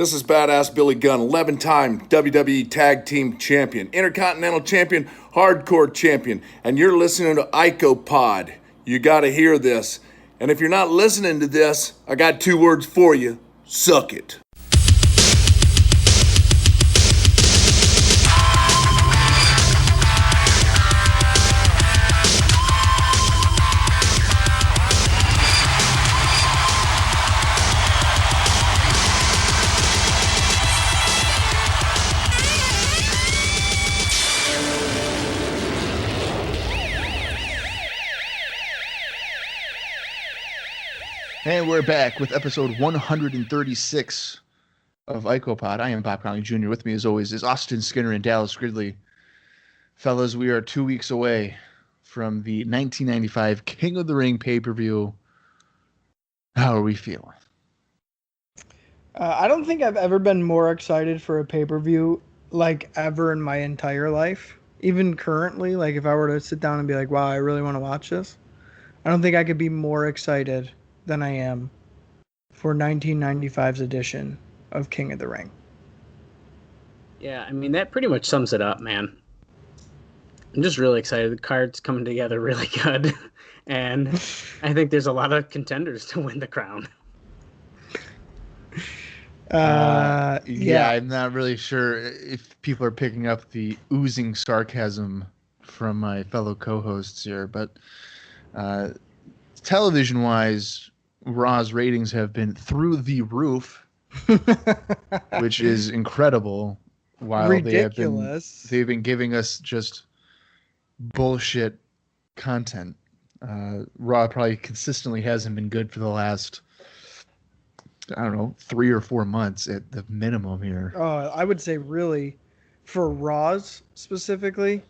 This is Badass Billy Gunn, 11-time WWE Tag Team Champion, Intercontinental Champion, Hardcore Champion, and you're listening to Yoko Pod. You gotta hear this. And if you're not listening to this, I got 2 words for you. Suck it. And we're back with episode 136 of IcoPod. I am Bob Conley Jr. With me, as always, is Austin Skinner and Dallas Gridley. Fellas, we are 2 weeks away from the 1995 King of the Ring pay-per-view. How are we feeling? I don't think I've ever been more excited for a pay-per-view, like, ever in my entire life. Even currently, like, if I were to sit down and be like, wow, I really want to watch this, I don't think I could be more excited than I am for 1995's edition of King of the Ring. Yeah, I mean, that pretty much sums it up, man. I'm just really excited. The card's coming together really good. And I think there's a lot of contenders to win the crown. Yeah, I'm not really sure if people are picking up the oozing sarcasm from my fellow co-hosts here, but television-wise, Raw's ratings have been through the roof, which is incredible. While ridiculous. they've been giving us just bullshit content. Raw probably consistently hasn't been good for the last, I don't know, 3 or 4 months at the minimum here. I would say really, for Raw's specifically,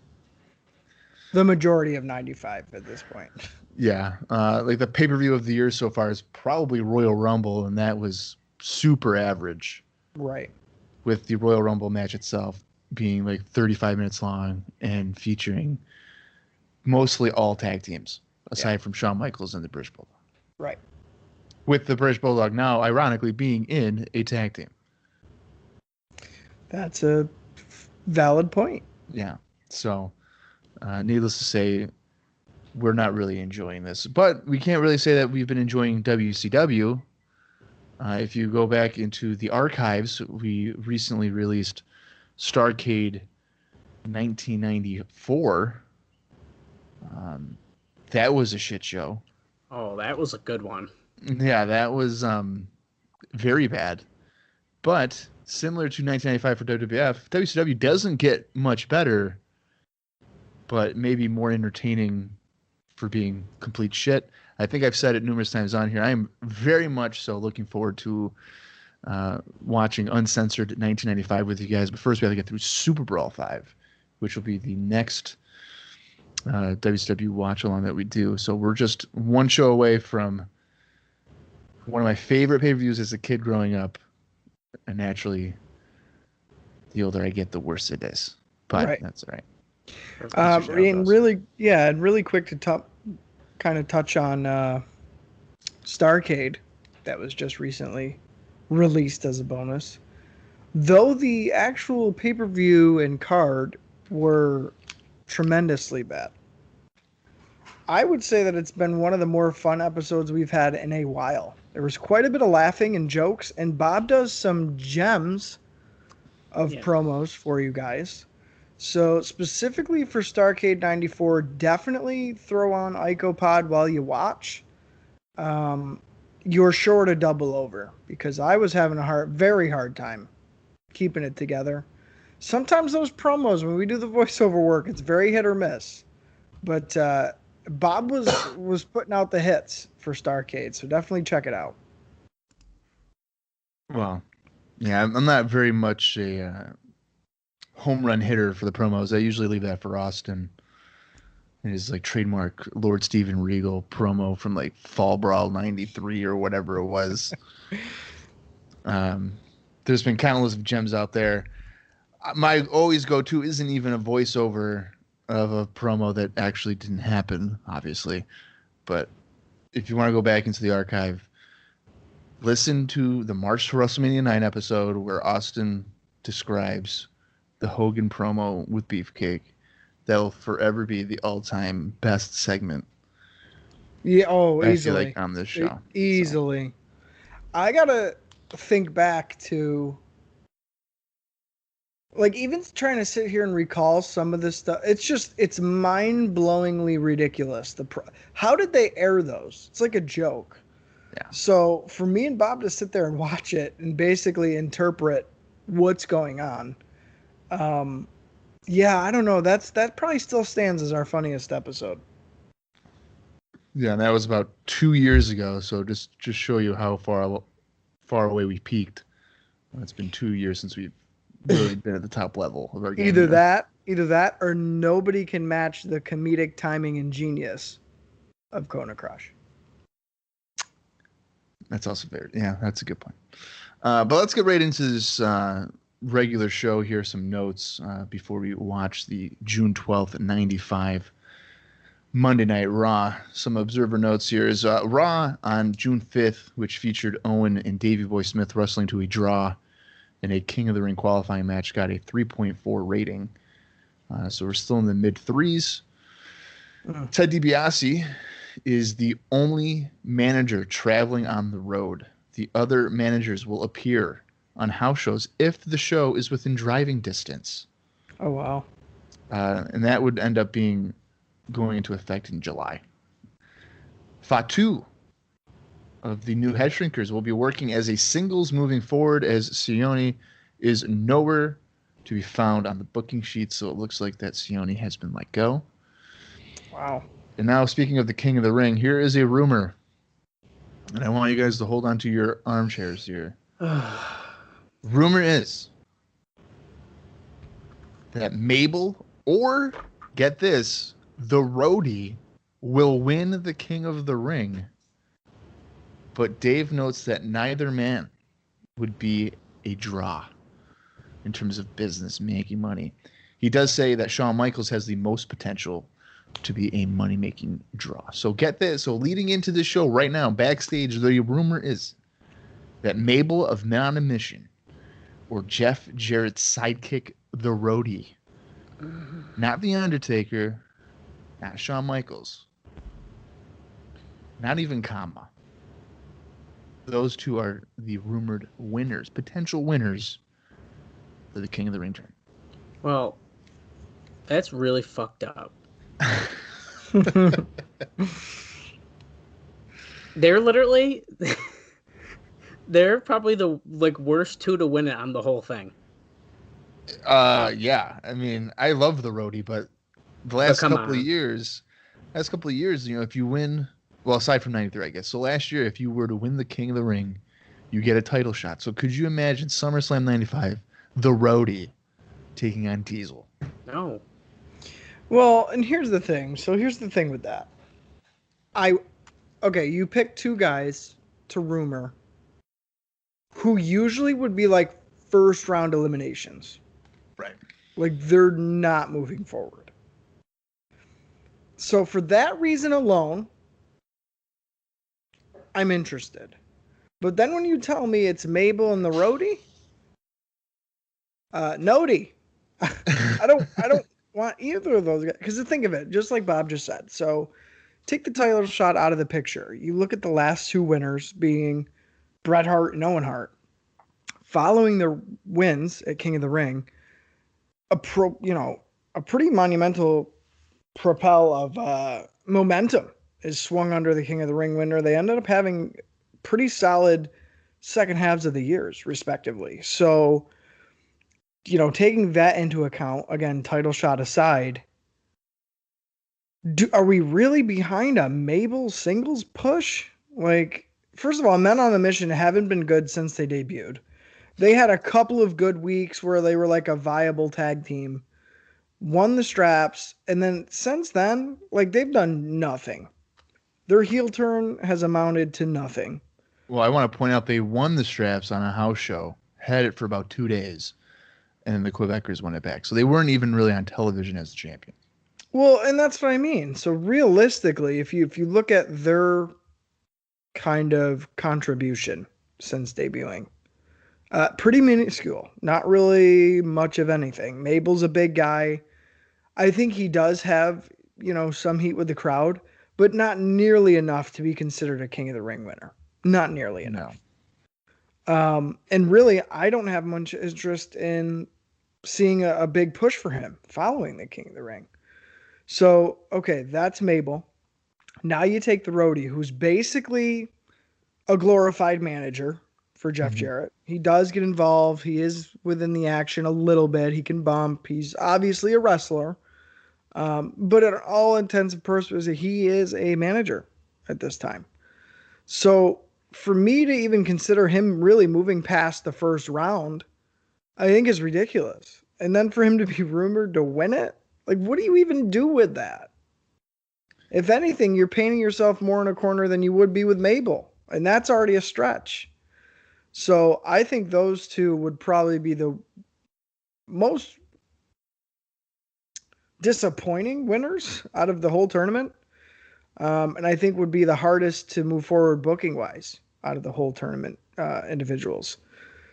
the majority of 95 at this point. Yeah, like the pay-per-view of the year so far is probably Royal Rumble, and that was super average. Right. With the Royal Rumble match itself being like 35 minutes long and featuring mostly all tag teams, aside from Shawn Michaels and the British Bulldog. Right. With the British Bulldog now, ironically, being in a tag team. That's a valid point. Yeah. So, needless to say, we're not really enjoying this. But we can't really say that we've been enjoying WCW. If you go back into the archives, we recently released Starrcade 1994. That was a shit show. Oh, that was a good one. Yeah, that was very bad. But similar to 1995 for WWF, WCW doesn't get much better, but maybe more entertaining for being complete shit. I think I've said it numerous times on here. I am very much so looking forward to watching uncensored 1995 with you guys. But first, we have to get through Super Brawl 5, which will be the next WCW watch along that we do. So we're just one show away from one of my favorite pay-per-views as a kid growing up. And naturally, the older I get, the worse it is. But That's all right. And really quick to kind of touch on Starrcade that was just recently released as a bonus. Though the actual pay-per-view and card were tremendously bad, I would say that it's been one of the more fun episodes we've had in a while. There was quite a bit of laughing and jokes, and Bob does some gems of promos for you guys. So specifically for Starrcade 94, definitely throw on IcoPod while you watch. You're sure to double over because I was having a very hard time keeping it together. Sometimes those promos, when we do the voiceover work, it's very hit or miss. But Bob was putting out the hits for Starrcade, so definitely check it out. Well, yeah, I'm not very much a home run hitter for the promos. I usually leave that for Austin. His like trademark Lord Steven Regal promo from like Fall Brawl 93 or whatever it was. There's been countless of gems out there. My always go-to isn't even a voiceover of a promo that actually didn't happen, obviously. But if you want to go back into the archive, listen to the March to WrestleMania 9 episode where Austin describes the Hogan promo with Beefcake. That'll forever be the all-time best segment. Yeah, oh, I easily. feel like on this show. Easily. I gotta think back to, like, even trying to sit here and recall some of this stuff. It's mind-blowingly ridiculous. How did they air those? It's like a joke. Yeah. So for me and Bob to sit there and watch it and basically interpret what's going on, yeah, I don't know. That probably still stands as our funniest episode. Yeah, and that was about 2 years ago. So just show you how far away we peaked. It's been 2 years since we've really been at the top level of our game. Either that, or nobody can match the comedic timing and genius of Kona Crush. That's also fair. Yeah, that's a good point. But let's get right into this regular show here. Some notes before we watch the June 12th, 95 Monday Night Raw. Some observer notes here is Raw on June 5th, which featured Owen and Davey Boy Smith wrestling to a draw in a King of the Ring qualifying match, got a 3.4 rating. So we're still in the mid threes. Ted DiBiase is the only manager traveling on the road. The other managers will appear on house shows if the show is within driving distance. Oh, wow. And that would end up going into effect in July. Fatu of the new Head Shrinkers will be working as a singles moving forward, as Sione is nowhere to be found on the booking sheet, so it looks like that Sione has been let go. Wow. And now, speaking of the King of the Ring, here is a rumor, and I want you guys to hold on to your armchairs here. Rumor is that Mabel, or, get this, the Roadie, will win the King of the Ring, but Dave notes that neither man would be a draw in terms of business, making money. He does say that Shawn Michaels has the most potential to be a money-making draw. So get this. So leading into this show right now, backstage, the rumor is that Mabel of Men on a Mission or Jeff Jarrett's sidekick, the Roadie, not The Undertaker, not Shawn Michaels, not even Kama. Those two are the rumored winners, potential winners for the King of the Ring turn. Well, that's really fucked up. They're literally they're probably the worst two to win it on the whole thing. Yeah. I mean, I love the Roadie, but the last couple of years, you know, if you win, well, aside from 93, I guess. So last year, if you were to win the King of the Ring, you get a title shot. So could you imagine SummerSlam 95, the Roadie taking on Diesel? No. Well, and here's the thing. So here's the thing with that. You pick two guys to rumor who usually would be like first round eliminations. Right. Like they're not moving forward. So for that reason alone, I'm interested. But then when you tell me it's Mabel and the Roadie, Nody. I don't want either of those guys. Because think of it, just like Bob just said. So take the title shot out of the picture. You look at the last two winners being Bret Hart and Owen Hart. Following their wins at King of the Ring, a pretty monumental propel of momentum is swung under the King of the Ring winner. They ended up having pretty solid second halves of the years, respectively. So, taking that into account, again, title shot aside, are we really behind a Mabel singles push? Like, first of all, Men on a Mission haven't been good since they debuted. They had a couple of good weeks where they were like a viable tag team, won the straps, and then since then, like, they've done nothing. Their heel turn has amounted to nothing. Well, I want to point out they won the straps on a house show, had it for about 2 days, and then the Quebecers won it back. So they weren't even really on television as the champion. Well, and that's what I mean. So realistically, if you look at their kind of contribution since debuting. Pretty minuscule, not really much of anything. Mabel's a big guy. I think he does have, some heat with the crowd, but not nearly enough to be considered a King of the Ring winner. Not nearly enough. And really, I don't have much interest in seeing a big push for him following the King of the Ring. So, okay, that's Mabel. Now you take the roadie, who's basically a glorified manager for Jeff Jarrett. He does get involved. He is within the action a little bit. He can bump. He's obviously a wrestler. But at all intents and purposes, he is a manager at this time. So for me to even consider him really moving past the first round, I think is ridiculous. And then for him to be rumored to win it, like, what do you even do with that? If anything, you're painting yourself more in a corner than you would be with Mabel. And that's already a stretch. So I think those two would probably be the most disappointing winners out of the whole tournament. And I think would be the hardest to move forward booking wise out of the whole tournament individuals.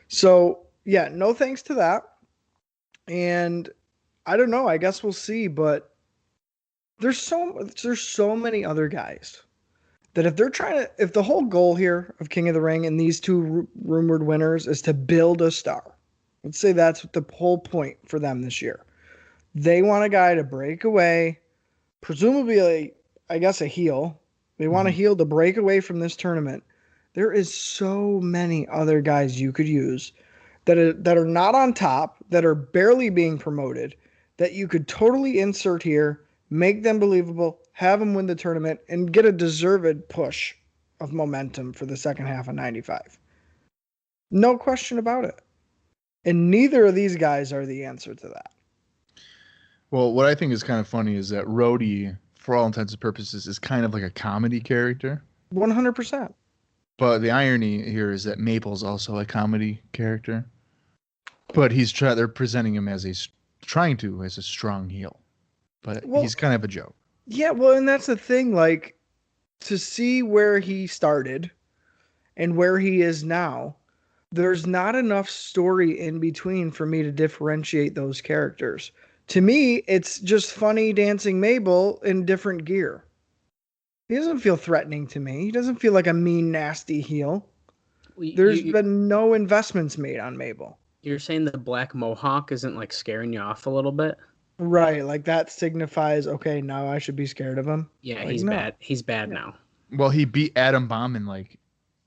So yeah, no thanks to that. And I don't know, I guess we'll see, but there's so many other guys that if the whole goal here of King of the Ring and these two rumored winners is to build a star, let's say that's the whole point for them this year. They want a guy to break away, presumably, I guess, a heel. They want a heel to break away from this tournament. There is so many other guys you could use that are not on top, that are barely being promoted, that you could totally insert here, make them believable, have them win the tournament, and get a deserved push of momentum for the second half of 95. No question about it. And neither of these guys are the answer to that. Well, what I think is kind of funny is that Rhodey, for all intents and purposes, is kind of like a comedy character. 100%. But the irony here is that Mabel's also a comedy character. But they're presenting him as a strong heel. But he's kind of a joke. Yeah, well, and that's the thing, like, to see where he started and where he is now, there's not enough story in between for me to differentiate those characters. To me, it's just funny dancing Mabel in different gear. He doesn't feel threatening to me. He doesn't feel like a mean, nasty heel. There's been no investments made on Mabel. You're saying the black mohawk isn't like scaring you off a little bit? Right, like that signifies, okay, now I should be scared of him. Yeah, like, he's no. bad. He's bad now. Well, he beat Adam Bomb in like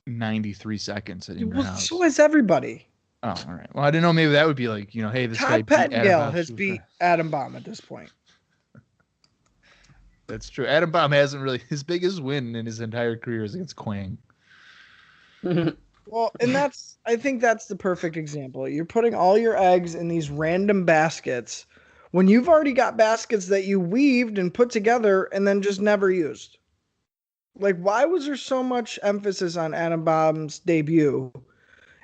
93 seconds at Inner House. So has everybody. Oh, all right. Well, I didn't know. Maybe that would be like, hey, this guy Todd beat Adam Pettengill Bomb has beat Adam Bomb at this point. That's true. Adam Bomb hasn't really, his biggest win in his entire career is against Quang. Well, and I think that's the perfect example. You're putting all your eggs in these random baskets when you've already got baskets that you weaved and put together and then just never used. Like, why was there so much emphasis on Adam Bomb's debut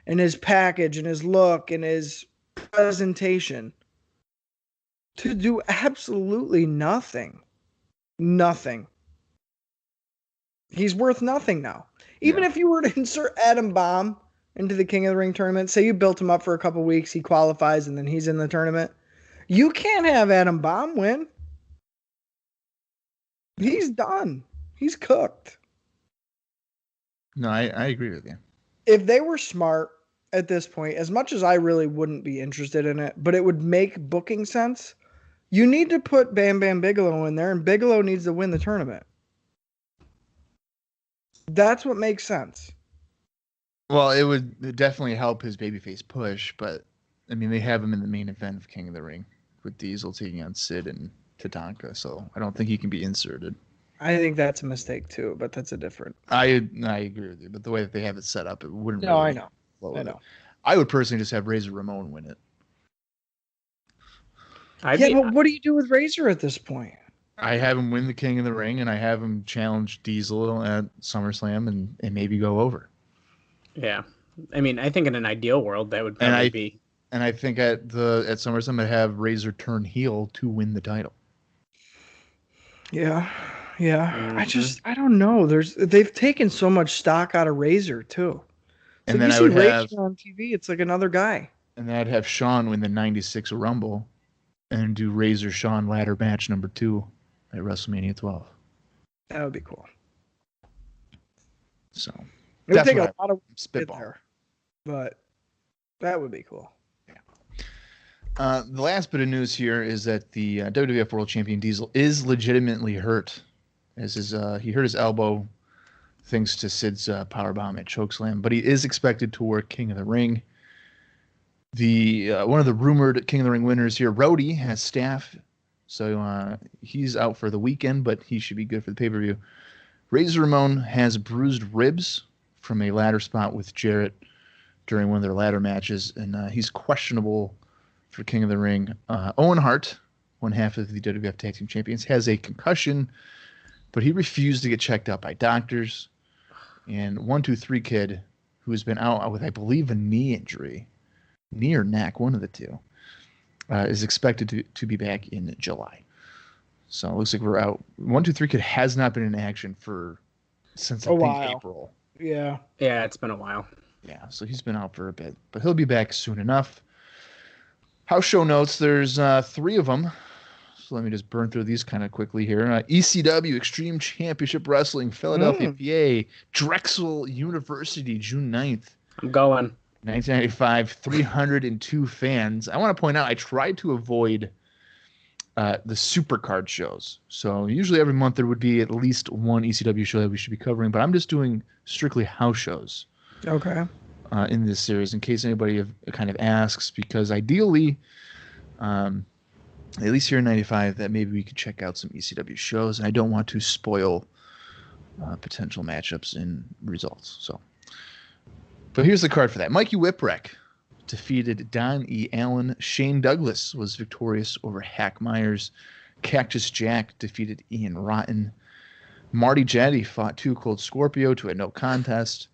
and his package and his look and his presentation to do absolutely nothing? Nothing. He's worth nothing now. Even if you were to insert Adam Bomb into the King of the Ring tournament, say you built him up for a couple weeks, he qualifies, and then he's in the tournament, you can't have Adam Bomb win. He's done. He's cooked. No, I agree with you. If they were smart at this point, as much as I really wouldn't be interested in it, but it would make booking sense, you need to put Bam Bam Bigelow in there, and Bigelow needs to win the tournament. That's what makes sense. Well, it would definitely help his babyface push, but I mean, they have him in the main event of King of the Ring with Diesel taking on Sid and Tatanka, so I don't think he can be inserted. I think that's a mistake too, but that's a different. I agree with you, but the way that they have it set up, it wouldn't. No, really I know. I would personally just have Razor Ramon win it. But what do you do with Razor at this point? I have him win the King of the Ring, and I have him challenge Diesel at SummerSlam and maybe go over. Yeah. I mean, I think in an ideal world, that would probably be. And I think at SummerSlam, I'd have Razor turn heel to win the title. Yeah. Mm-hmm. I don't know. They've taken so much stock out of Razor, too. And So then you I see would Rage have, on TV, it's like another guy. and then I'd have Sean win the '96 Rumble, and do Razor Sean ladder match number 2 at WrestleMania 12. That would be cool. So It would that's take what a lot of spitball. there, but that would be cool. The last bit of news here is that the WWF World Champion Diesel is legitimately hurt. He hurt his elbow thanks to Sid's powerbomb at Chokeslam, but he is expected to work King of the Ring. The one of the rumored King of the Ring winners here, Rhodey, has staph, so he's out for the weekend, but he should be good for the pay-per-view. Razor Ramon has bruised ribs from a ladder spot with Jarrett during one of their ladder matches, and he's questionable for King of the Ring. Owen Hart, one half of the WWF Tag Team Champions, has a concussion, but he refused to get checked out by doctors. And 123 Kid, who has been out with, I believe, a knee injury, knee or neck, one of the two, is expected to be back in July. So it looks like we're out. 123 Kid has not been in action since I think April. Yeah. Yeah, it's been a while. Yeah, so he's been out for a bit, but he'll be back soon enough. House show notes, there's 3 of them. So let me just burn through these kind of quickly here. ECW Extreme Championship Wrestling, Philadelphia, PA, Drexel University, June 9th. I'm going. 1995, 302 fans. I want to point out I tried to avoid the supercard shows. So usually every month there would be at least one ECW show that we should be covering, but I'm just doing strictly house shows. Okay. In this series, in case anybody kind of asks, because ideally, at least here in 95, that maybe we could check out some ECW shows, and I don't want to spoil potential matchups and results. So, but here's the card for that. Mikey Whipwreck defeated Don E. Allen. Shane Douglas was victorious over Hack Myers. Cactus Jack defeated Ian Rotten. Marty Jannetty fought Too Cold Scorpio to a no contest.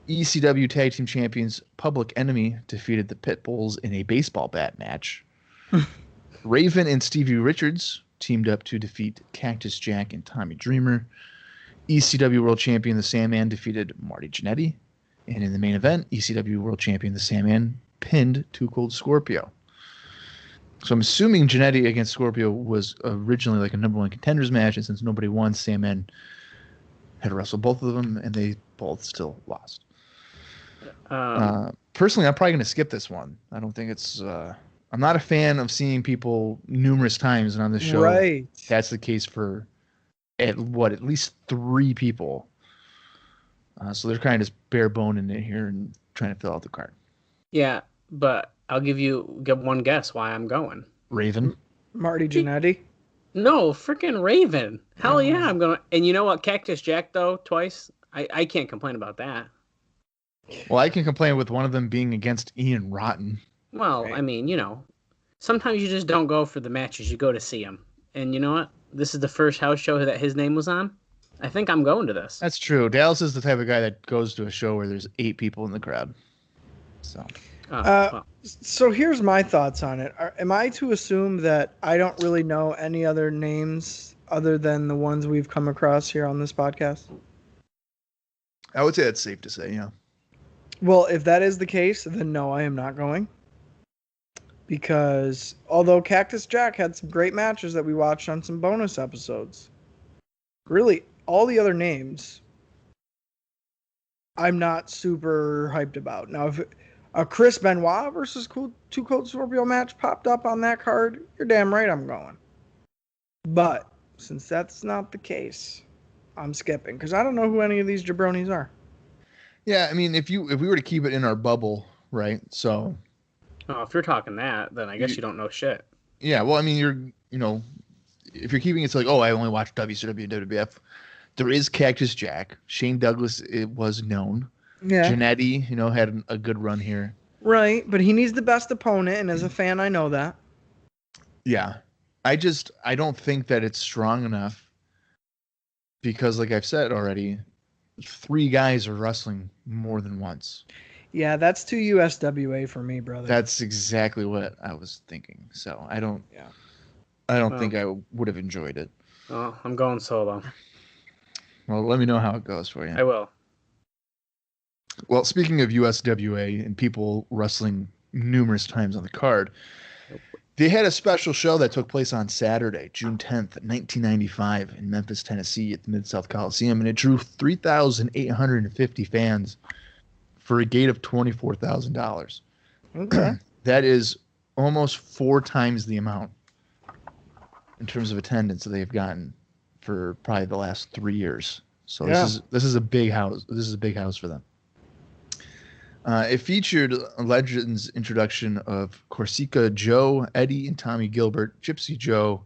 ECW Tag Team Champions Public Enemy defeated the Pitbulls in a baseball bat match. Raven and Stevie Richards teamed up to defeat Cactus Jack and Tommy Dreamer. ECW World Champion The Sandman defeated Marty Jannetty. And in the main event, ECW World Champion The Sandman pinned Too Cold Scorpio. So I'm assuming Jannetty against Scorpio was originally like a number 1 contenders match, and since nobody won, Sandman had to wrestle both of them, and they both still lost. Personally, I'm probably going to skip this one. I don't think it's... I'm not a fan of seeing people numerous times, and on this show, right. That's the case for at least 3 people. So they're kind of just bare boning it here and trying to fill out the card. Yeah, but I'll get one guess why I'm going. Raven. Marty Jannetty. No, freaking Raven. Hell yeah, I'm going. And you know what? Cactus Jack, though, twice. I can't complain about that. Well, I can complain with one of them being against Ian Rotten. Well, right. I mean, sometimes you just don't go for the matches. You go to see them. And you know what? This is the first house show that his name was on. I think I'm going to this. That's true. Dallas is the type of guy that goes to a show where there's 8 people in the crowd. So, so here's my thoughts on it. Am I to assume that I don't really know any other names other than the ones we've come across here on this podcast? I would say that's safe to say, yeah. Well, if that is the case, then no, I am not going. Because although Cactus Jack had some great matches that we watched on some bonus episodes, really, all the other names, I'm not super hyped about. Now, if a Chris Benoit versus Too Cold Scorpio match popped up on that card, you're damn right I'm going. But since that's not the case, I'm skipping because I don't know who any of these jabronis are. Yeah, I mean, if we were to keep it in our bubble, right? So, if you're talking that, then I guess you don't know shit. Yeah, well, I mean, if you're keeping it to like, I only watch WCW and WWF, there is Cactus Jack. Shane Douglas, it was known. Yeah. Jannetty, had a good run here. Right, but he needs the best opponent, and as a fan, I know that. Yeah. I don't think that it's strong enough because, like I've said already, 3 guys are wrestling more than once. Yeah, that's too USWA for me, brother. That's exactly what I was thinking. So I don't think I would have enjoyed it. Oh, I'm going solo. Well, let me know how it goes for you. I will. Well, speaking of USWA and people wrestling numerous times on the card, they had a special show that took place on Saturday, June 10th, 1995, in Memphis, Tennessee, at the Mid-South Coliseum, and it drew 3,850 fans for a gate of $24,000. Okay. That is almost 4 times the amount in terms of attendance that they've gotten for probably the last 3 years. So this is a big house. This is a big house for them. It featured a Legends introduction of Corsica Joe, Eddie and Tommy Gilbert, Gypsy Joe,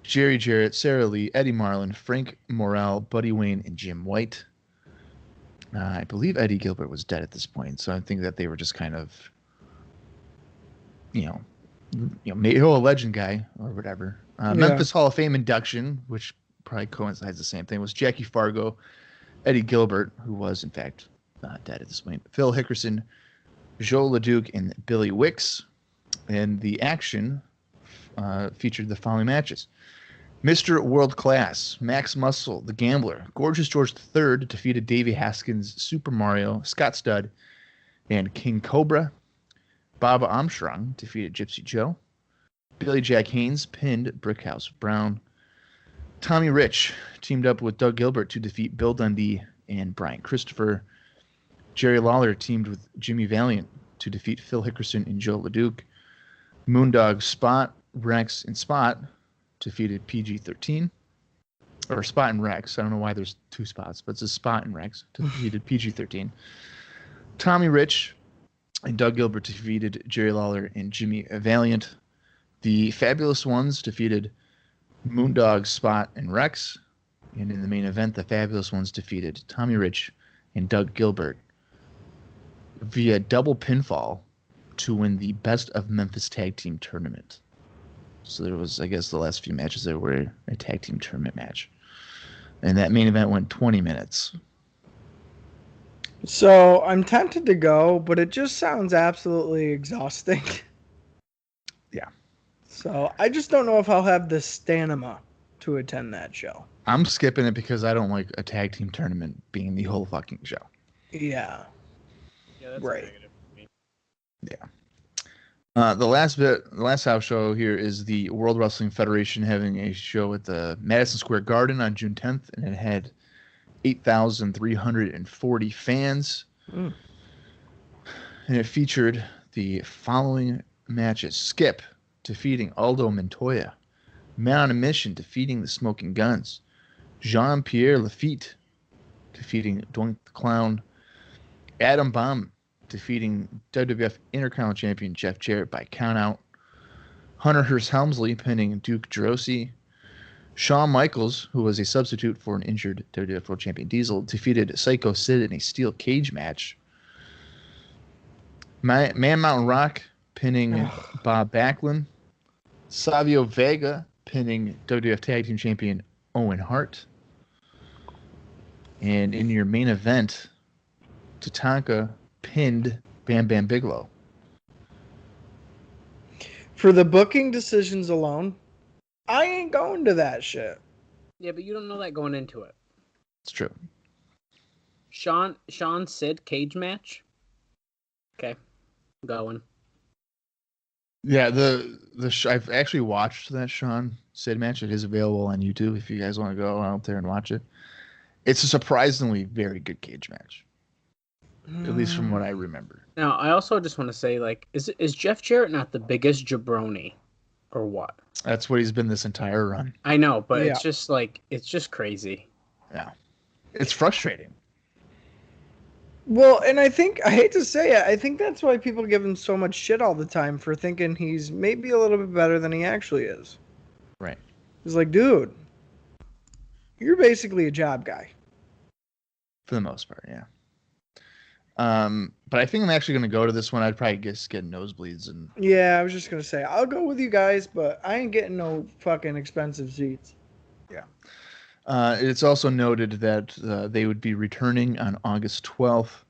Jerry Jarrett, Sarah Lee, Eddie Marlin, Frank Morrell, Buddy Wayne, and Jim White. I believe Eddie Gilbert was dead at this point, so I think that they were just kind of, maybe a legend guy or whatever. Memphis Hall of Fame induction, which probably coincides the same thing, was Jackie Fargo, Eddie Gilbert, who was in fact dead at this point, Phil Hickerson, Joe LeDuc, and Billy Wicks. And the action featured the following matches. Mr. World Class, Max Muscle, The Gambler, Gorgeous George III defeated Davey Haskins, Super Mario, Scott Studd, and King Cobra. Bob Armstrong defeated Gypsy Joe. Billy Jack Haynes pinned Brickhouse Brown. Tommy Rich teamed up with Doug Gilbert to defeat Bill Dundee and Brian Christopher. Jerry Lawler teamed with Jimmy Valiant to defeat Phil Hickerson and Joe LeDuc. Moondog Spot, Rex, and Spot defeated PG-13. Or Spot and Rex. I don't know why there's 2 spots, but it's a Spot and Rex defeated PG-13. Tommy Rich and Doug Gilbert defeated Jerry Lawler and Jimmy Valiant. The Fabulous Ones defeated Moondog, Spot, and Rex. And in the main event, the Fabulous Ones defeated Tommy Rich and Doug Gilbert via double pinfall to win the Best of Memphis Tag Team Tournament. So there was, I guess, the last few matches there were a tag team tournament match. And that main event went 20 minutes. So I'm tempted to go, but it just sounds absolutely exhausting. Yeah. So I just don't know if I'll have the stamina to attend that show. I'm skipping it because I don't like a tag team tournament being the whole fucking show. Yeah. Yeah, that's Right. a negative for me. Yeah. The last house show here is the World Wrestling Federation having a show at the Madison Square Garden on June 10th, and it had 8,340 fans. And it featured the following matches. Skip defeating Aldo Montoya. Man on a Mission defeating the Smoking Guns. Jean-Pierre Lafitte defeating Doink the Clown. Adam Bomb defeating WWF Intercontinental Champion Jeff Jarrett by countout. Hunter Hearst Helmsley pinning Duke Drosy. Shawn Michaels, who was a substitute for an injured WWF World Champion Diesel, defeated Psycho Sid in a steel cage match. Man Mountain Rock pinning Bob Backlund. Savio Vega pinning WWF Tag Team Champion Owen Hart. And in your main event, Tatanka pinned Bam Bam Bigelow. For the booking decisions alone, I ain't going to that shit. Yeah, but you don't know that going into it. It's true. Sean Sid cage match. Okay, going. Yeah, I've actually watched that Sean Sid match. It is available on YouTube if you guys want to go out there and watch it. It's a surprisingly very good cage match, at least from what I remember. Now, I also just want to say, like, is Jeff Jarrett not the biggest jabroni, or what? That's what he's been this entire run. I know, but Yeah. it's just crazy. Yeah, it's frustrating. Well, and I hate to say it, I think that's why people give him so much shit all the time for thinking he's maybe a little bit better than he actually is. Right. It's like, dude, you're basically a job guy. For the most part, yeah. But I think I'm actually going to go to this one. I'd probably just get nosebleeds and. Yeah, I was just going to say, I'll go with you guys, but I ain't getting no fucking expensive seats. Yeah. It's also noted that they would be returning on August 12th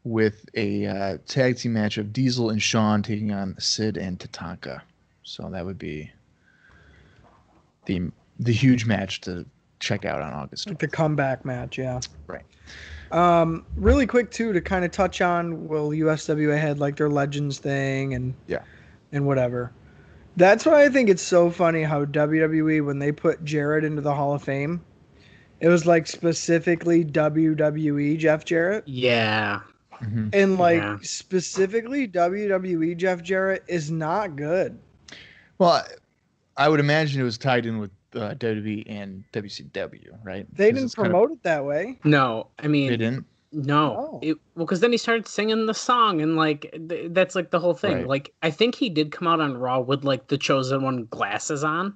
with a tag team match of Diesel and Shawn taking on Sid and Tatanka. So that would be the huge match to check out on August 12th. Like the comeback match, yeah. Right. Really quick too to kind of touch on, well, USWA had like their Legends thing and whatever. That's why I think it's so funny how WWE, when they put Jarrett into the Hall of Fame, it was like specifically WWE Jeff Jarrett. Yeah. Mm-hmm. And like Yeah. specifically WWE Jeff Jarrett is not good. Well, I would imagine it was tied in with WWE and WCW, right? They didn't promote it that way. No, I mean, They didn't. No, because then he started singing the song, and like that's like the whole thing. Right. Like I think he did come out on Raw with like the Chosen One glasses on,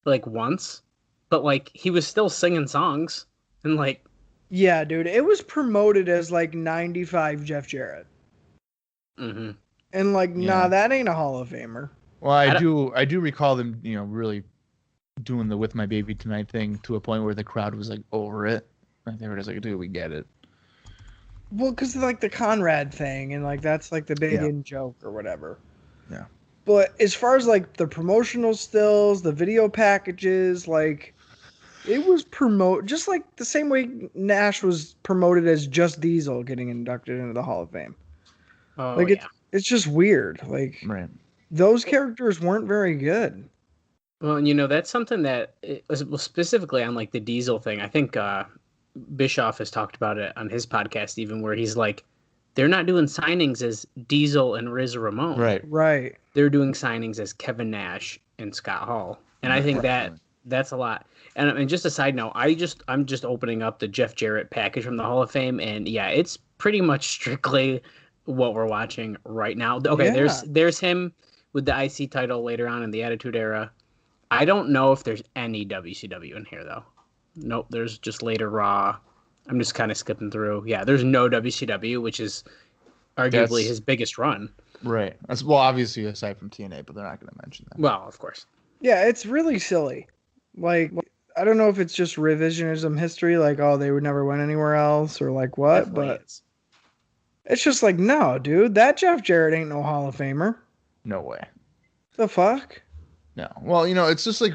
like once, but like he was still singing songs, and like Yeah, dude, it was promoted as like 95 Jeff Jarrett. mm-hmm. And like, Yeah. nah, that ain't a Hall of Famer. Well, I do recall them, really doing the "With My Baby Tonight" thing to a point where the crowd was like over it. Like they were just like, "Dude, we get it." Well, because like the Conrad thing, and like that's like the big in joke or whatever. Yeah. But as far as like the promotional stills, the video packages, like it was just like the same way Nash was promoted as Just Diesel getting inducted into the Hall of Fame. Oh Like yeah. it's just weird. Like Right. those characters weren't very good. Well, and that's something that specifically on like the Diesel thing. I think Bischoff has talked about it on his podcast, even where he's like, they're not doing signings as Diesel and Riz Ramon. Right. They're doing signings as Kevin Nash and Scott Hall, and I think that's a lot. And just a side note, I'm just opening up the Jeff Jarrett package from the Hall of Fame, and yeah, it's pretty much strictly what we're watching right now. Okay, there's him with the IC title later on in the Attitude Era. I don't know if there's any WCW in here though. Nope, there's just later Raw. I'm just kind of skipping through. Yeah, there's no WCW, which is arguably his biggest run. Right. That's, well, obviously aside from TNA, but they're not going to mention that. Well, of course. Yeah, it's really silly. Like, I don't know if it's just revisionism history, like, oh, they would never went anywhere else or like what, Definitely but is. it's just like, no, dude, that Jeff Jarrett ain't no Hall of Famer. No way. The fuck? No. Well, it's just like,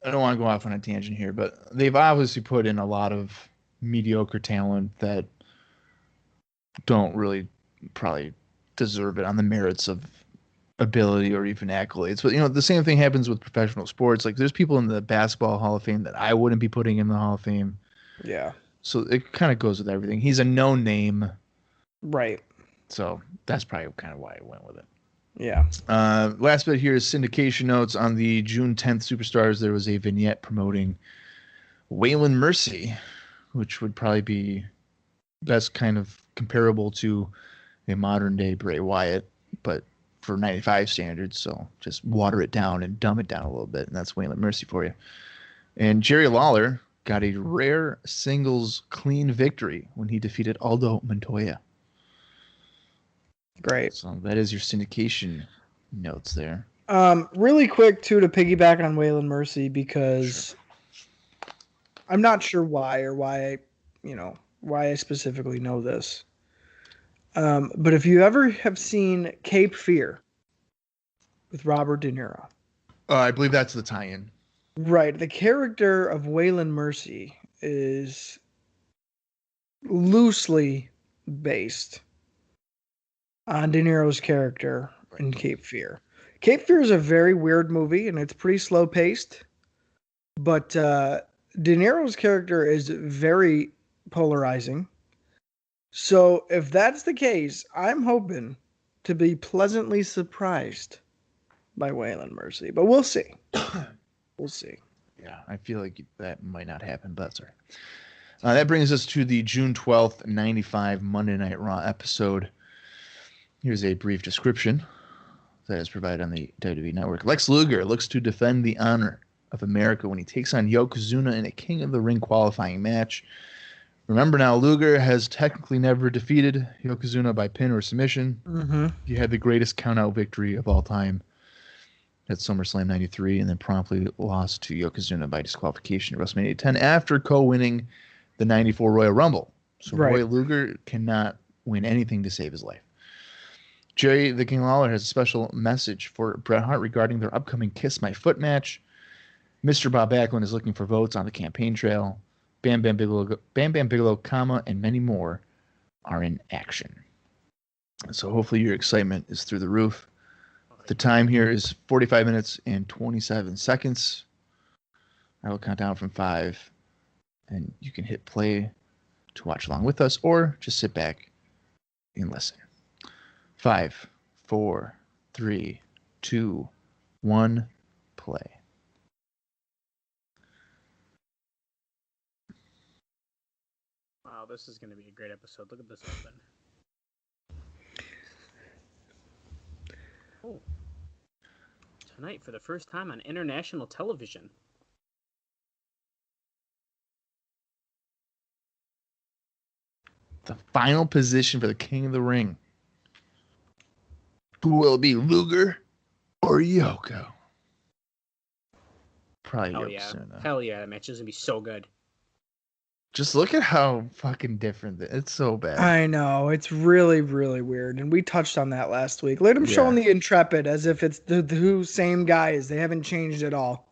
I don't want to go off on a tangent here, but they've obviously put in a lot of mediocre talent that don't really probably deserve it on the merits of ability or even accolades. But the same thing happens with professional sports. Like there's people in the Basketball Hall of Fame that I wouldn't be putting in the Hall of Fame. Yeah. So it kind of goes with everything. He's a known name. Right. So that's probably kind of why I went with it. Yeah. Last bit here is syndication notes. On the June 10th Superstars, there was a vignette promoting Waylon Mercy, which would probably be best kind of comparable to a modern day Bray Wyatt, but for 95 standards. So just water it down and dumb it down a little bit. And that's Waylon Mercy for you. And Jerry Lawler got a rare singles clean victory when he defeated Aldo Montoya. Great. So that is your syndication notes there. Really quick too to piggyback on Waylon Mercy because I'm not sure why I specifically know this. But if you ever have seen Cape Fear with Robert De Niro, I believe that's the tie-in. right? The character of Waylon Mercy is loosely based on De Niro's character in Cape Fear. Cape Fear is a very weird movie, and it's pretty slow paced. But De Niro's character is very polarizing. So if that's the case, I'm hoping to be pleasantly surprised by Waylon Mercy. But we'll see. We'll see. Yeah, I feel like that might not happen, but that's all right. That brings us to the June 12th, 95 Monday Night Raw episode. Here's a brief description that is provided on the WWE Network. Lex Luger looks to defend the honor of America when he takes on Yokozuna in a King of the Ring qualifying match. Remember now, Luger has technically never defeated Yokozuna by pin or submission. Mm-hmm. He had the greatest countout victory of all time at SummerSlam 93 and then promptly lost to Yokozuna by disqualification at WrestleMania 10 after co-winning the 94 Royal Rumble. So Right. Roy Luger cannot win anything to save his life. Jerry the King Lawler has a special message for Bret Hart regarding their upcoming Kiss My Foot match. Mr. Bob Backlund is looking for votes on the campaign trail. Bam Bam Bigelow, comma, and many more are in action. So hopefully your excitement is through the roof. The time here is 45 minutes and 27 seconds. I will count down from 5, and you can hit play to watch along with us, or just sit back and listen. 5, 4, 3, 2, 1, play. Wow, this is going to be a great episode. Look at this open. Oh. Tonight, for the first time on international television. The final position for the King of the Ring. Who will it be, Luger or Yoko? Probably Hell yeah. Yokozuna. Hell yeah, that match is going to be so good. Just look at how fucking different it's so bad. I know, it's really, really weird, and we touched on that last week. Let him show the Intrepid as if it's the same guys. They haven't changed at all.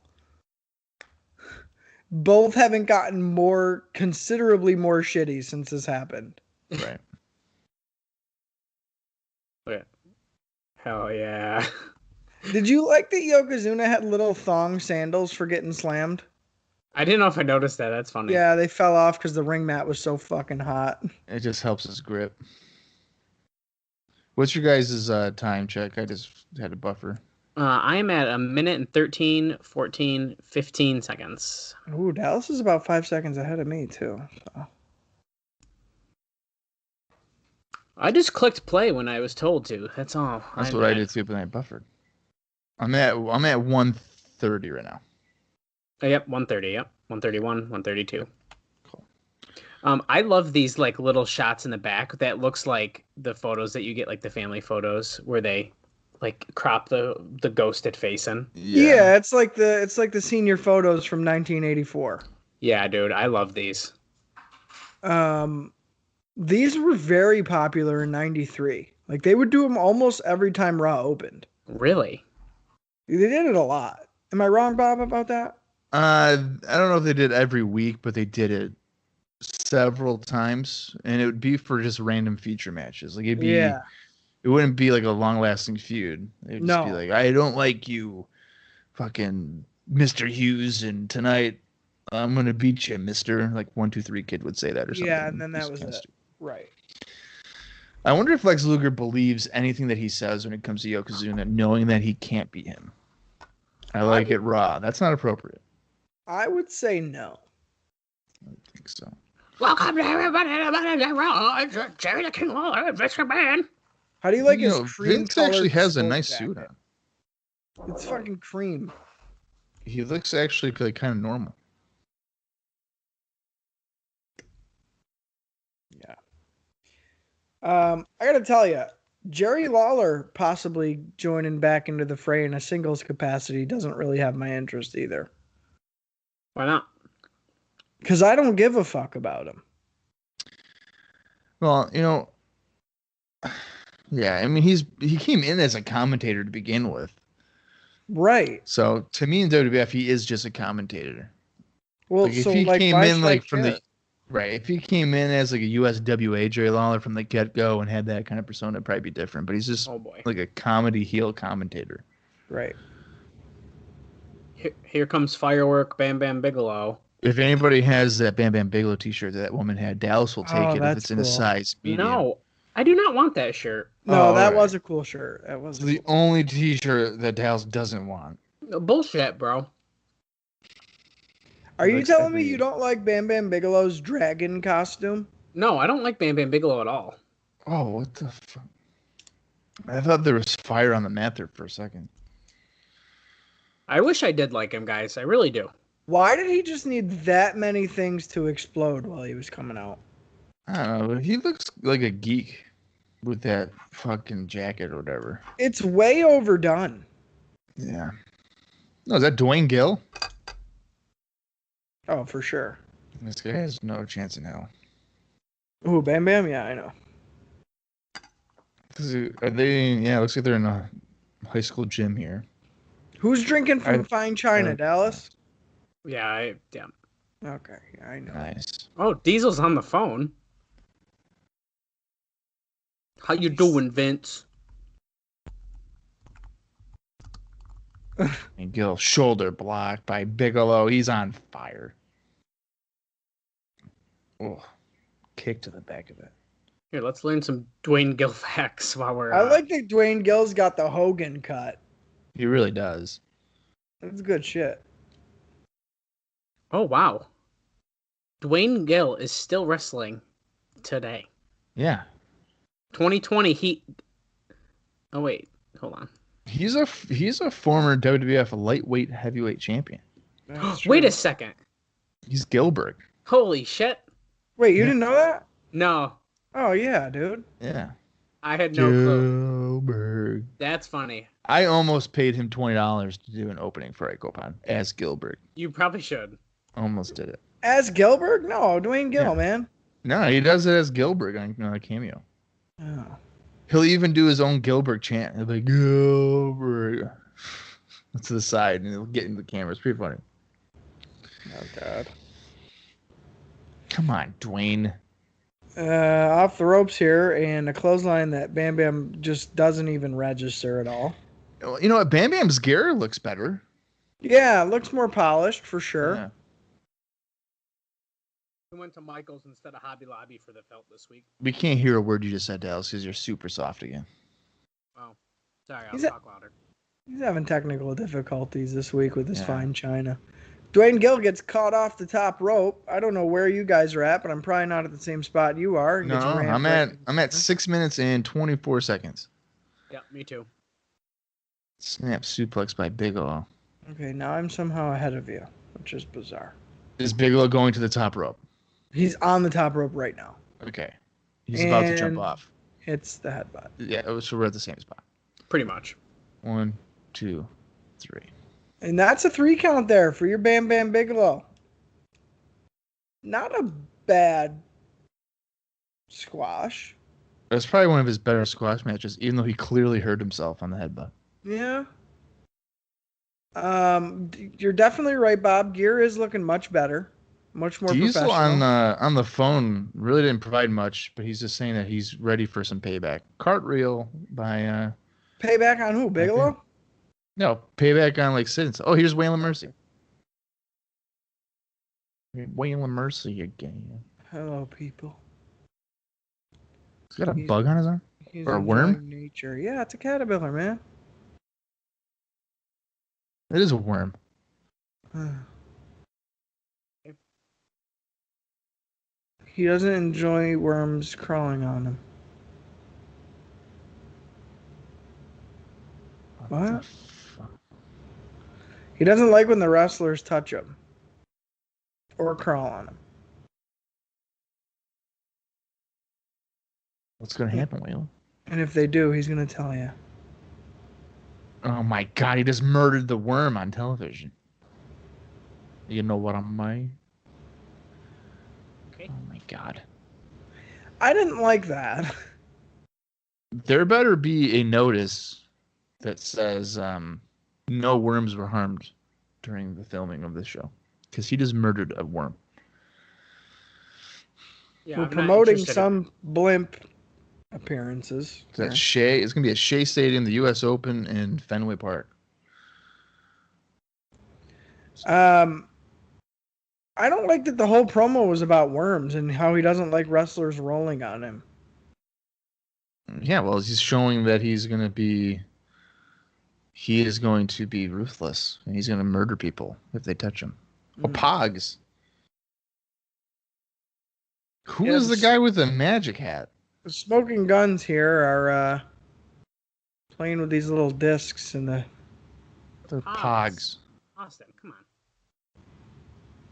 Both haven't gotten considerably more shitty since this happened. Right. Okay. Hell yeah. Did you like that Yokozuna had little thong sandals for getting slammed? I didn't know if I noticed that. That's funny. Yeah, they fell off because the ring mat was so fucking hot. It just helps his grip. What's your guys' time check? I just had a buffer. I'm at 1 minute and 13, 14, 15 seconds. Ooh, Dallas is about 5 seconds ahead of me, too. So. I just clicked play when I was told to. That's all. That's what I did too, but I buffered. I'm at 130 right now. Oh, yep, 130. Yep, 131, 132. Cool. I love these like little shots in the back that looks like the photos that you get, like the family photos where they like crop the ghosted face in. Yeah, it's like the senior photos from 1984. Yeah, dude, I love these. These were very popular in '93. Like they would do them almost every time Raw opened. Really? They did it a lot. Am I wrong, Bob, about that? I don't know if they did every week, but they did it several times, and it would be for just random feature matches. Like it wouldn't be like a long-lasting feud. It would just be like, I don't like you, fucking Mr. Hughes, and tonight I'm gonna beat you, Mister. Like 1, 2, 3 Kid would say that or something. Yeah, and then that was it. Right. I wonder if Lex Luger believes anything that he says when it comes to Yokozuna, knowing that he can't beat him. I like it raw. That's not appropriate. I would say no. I don't think so. Welcome to everybody to Raw. It's Jerry the King Lawler, Mr. Man. How do you like his cream Vince actually has a nice suit on. It's fucking cream. He looks actually like kind of normal. Yeah. I gotta tell you, Jerry Lawler possibly joining back into the fray in a singles capacity doesn't really have my interest either. Why not? Because I don't give a fuck about him. Well, yeah, I mean, he came in as a commentator to begin with. Right. So to me in WWF, he is just a commentator. Well, like, if he came in like from the if he came in as like a USWA Jerry Lawler from the get-go and had that kind of persona, it'd probably be different. But he's just like a comedy heel commentator. Right. Here comes Firework Bam Bam Bigelow. If anybody has that Bam Bam Bigelow t-shirt that woman had, Dallas will take it if it's in a size medium. No, I do not want that shirt. No, that was a cool shirt. That was the only t-shirt that Dallas doesn't want. Bullshit, bro. Are you telling me you don't like Bam Bam Bigelow's dragon costume? No, I don't like Bam Bam Bigelow at all. Oh, what the fuck? I thought there was fire on the mat there for a second. I wish I did like him, guys. I really do. Why did he just need that many things to explode while he was coming out? I don't know. He looks like a geek with that fucking jacket or whatever. It's way overdone. Yeah. No, is that Dwayne Gill? Oh, for sure. This guy has no chance in hell. Ooh, Bam Bam? Yeah, I know. Are they? Yeah, it looks like they're in a high school gym here. Who's drinking from fine china, Dallas? Yeah, Okay, yeah, I know. Nice. Oh, Diesel's on the phone. How you doing, Vince? And Gill shoulder block by Bigelow. He's on fire. Oh, kick to the back of it. Here, let's learn some Dwayne Gill facts while we're. I like that Dwayne Gill's got the Hogan cut. He really does. That's good shit. Oh wow, Dwayne Gill is still wrestling today. Yeah. 2020. Oh wait, hold on. He's a former WWF lightweight heavyweight champion. Wait a second. He's Gilbert. Holy shit. Wait, you didn't know that? No, Oh yeah, dude. Yeah. I had no clue. Gilbert. That's funny. I almost paid him $20 to do an opening for IcoPod as Gilbert. You probably should. Almost did it. As Gilbert? No, Dwayne Gill, Yeah. man. No, he does it as Gilbert on a cameo. Oh. He'll even do his own Gilbert chant. He'll be like, Gilbert. To the side, and he'll get into the camera. It's pretty funny. Oh God. Come on, Dwayne. Off the ropes here, and a clothesline that Bam Bam just doesn't even register at all. You know what? Bam Bam's gear looks better. Yeah, looks more polished for sure. Yeah. We went to Michael's instead of Hobby Lobby for the felt this week. We can't hear a word you just said, Dallas, because you're super soft again. Oh, sorry, I'll He's talk louder. He's having technical difficulties this week with his Yeah. fine china. Dwayne Gill gets caught off the top rope. I don't know where you guys are at, but I'm probably not at the same spot you are. No, Gets rammed I'm right at 6 minutes and 24 seconds. Yeah, me too. Snap suplex by Bigelow. Okay, now I'm somehow ahead of you, which is bizarre. Is Bigelow going to the top rope? He's on the top rope right now. Okay. He's about to jump And- off. It's the headbutt. Yeah, so we're at the same spot. Pretty much. 1, 2, 3. And that's a 3 count there for your Bam Bam Bigelow. Not a bad squash. That's probably one of his better squash matches, even though he clearly hurt himself on the headbutt. Yeah. You're definitely right, Bob. Gear is looking much better. Much more Diesel professional. on the phone really didn't provide much, but he's just saying that he's ready for some payback. Cartwheel by Payback on who? Bigelow? no payback on like Sid. Oh, here's Waylon Mercy. Waylon Mercy again. Hello, people. He's got a bug on his arm. He's Or a enjoying worm? Nature. Yeah, it's a caterpillar, man. It is a worm. He doesn't enjoy worms crawling on him. What? the fuck? He doesn't like when the wrestlers touch him or crawl on him. What's gonna happen, Waylon? And if they do, he's gonna tell you. Oh my god, he just murdered the worm on television. You know what I mean? Okay. Oh my god. I didn't like that. There better be a notice that says no worms were harmed during the filming of this show. Because he just murdered a worm. Yeah, We're I'm not promoting interested some blimp appearances. It's at Shea. It's gonna be at Shea Stadium, the U.S. Open in Fenway Park. I don't like that the whole promo was about worms and how he doesn't like wrestlers rolling on him. Yeah, well, he's showing that he is going to be ruthless, and he's going to murder people if they touch him. Oh, Pogs. Who Yeah, is the guy with the magic hat? The smoking guns here are playing with these little discs in the The Pogs. Pogs. Austin, come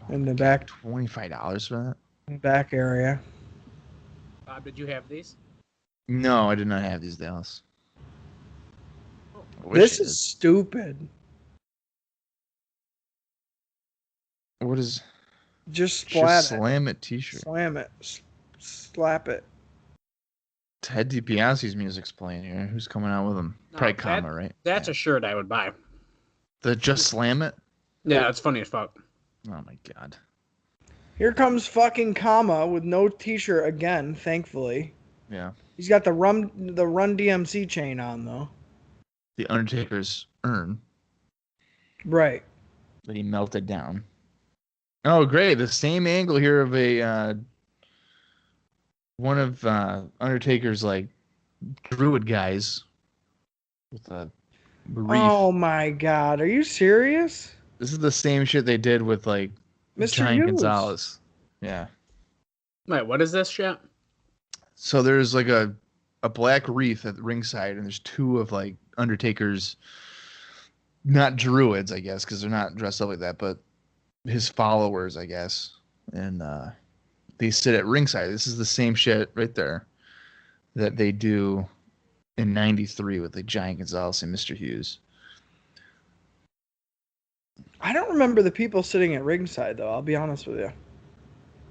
on. back $25 for that? back area. Bob, did you have these? No, I did not have these, Dallas. I wish This I is stupid. did. What is... Just Just splat it. Slam It t-shirt. Slam it. Slap it. Ted DiBiase's music's playing here. Who's coming out with him? No, Probably that- Kama, right? That's Yeah. a shirt I would buy. The Just Slam It? Yeah, it's funny as fuck. Oh my god. Here comes fucking Kama with no t-shirt again, thankfully. Yeah. He's got the Run DMC chain on though. The Undertaker's urn Right. that he melted down. Oh, great. The same angle here of a one of Undertaker's like druid guys with a reef. Oh my god, are you serious? This is the same shit they did with like Mr. Giant Hughes. Gonzalez. Yeah. Wait, what is this shit? So there's like a black wreath at the ringside, and there's two of like Undertaker's, not druids, I guess, because they're not dressed up like that, but his followers, I guess. And they sit at ringside. This is the same shit right there that they do in '93 with the Giant Gonzalez and Mr. Hughes. I don't remember the people sitting at ringside though, I'll be honest with you.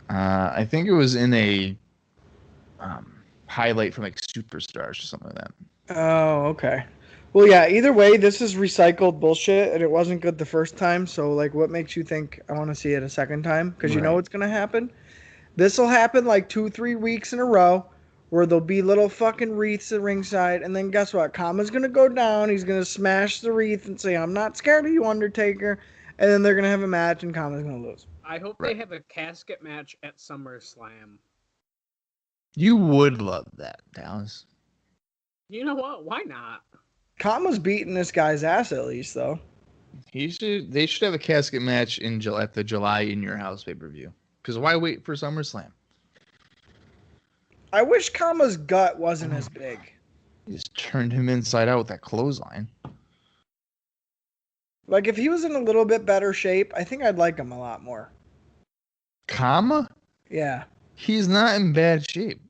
I think it was in a highlight from like Superstars or something like that. Oh, okay. Well, yeah, either way, this is recycled bullshit, and it wasn't good the first time, so, like, what makes you think I want to see it a second time? Because you know Right. what's going to happen? This will happen, like, 2-3 weeks in a row, where there'll be little fucking wreaths at ringside, and then guess what? Kama's going to go down, he's going to smash the wreath and say, I'm not scared of you, Undertaker, and then they're going to have a match, and Kama's going to lose. I hope Right. they have a casket match at SummerSlam. You would love that, Dallas. You know what? Why not? Kama's beating this guy's ass at least, though. They should have a casket match at the July In Your House pay-per-view. Because why wait for SummerSlam? I wish Kama's gut wasn't as big. You just turned him inside out with that clothesline. Like, if he was in a little bit better shape, I think I'd like him a lot more. Kama? Yeah. He's not in bad shape.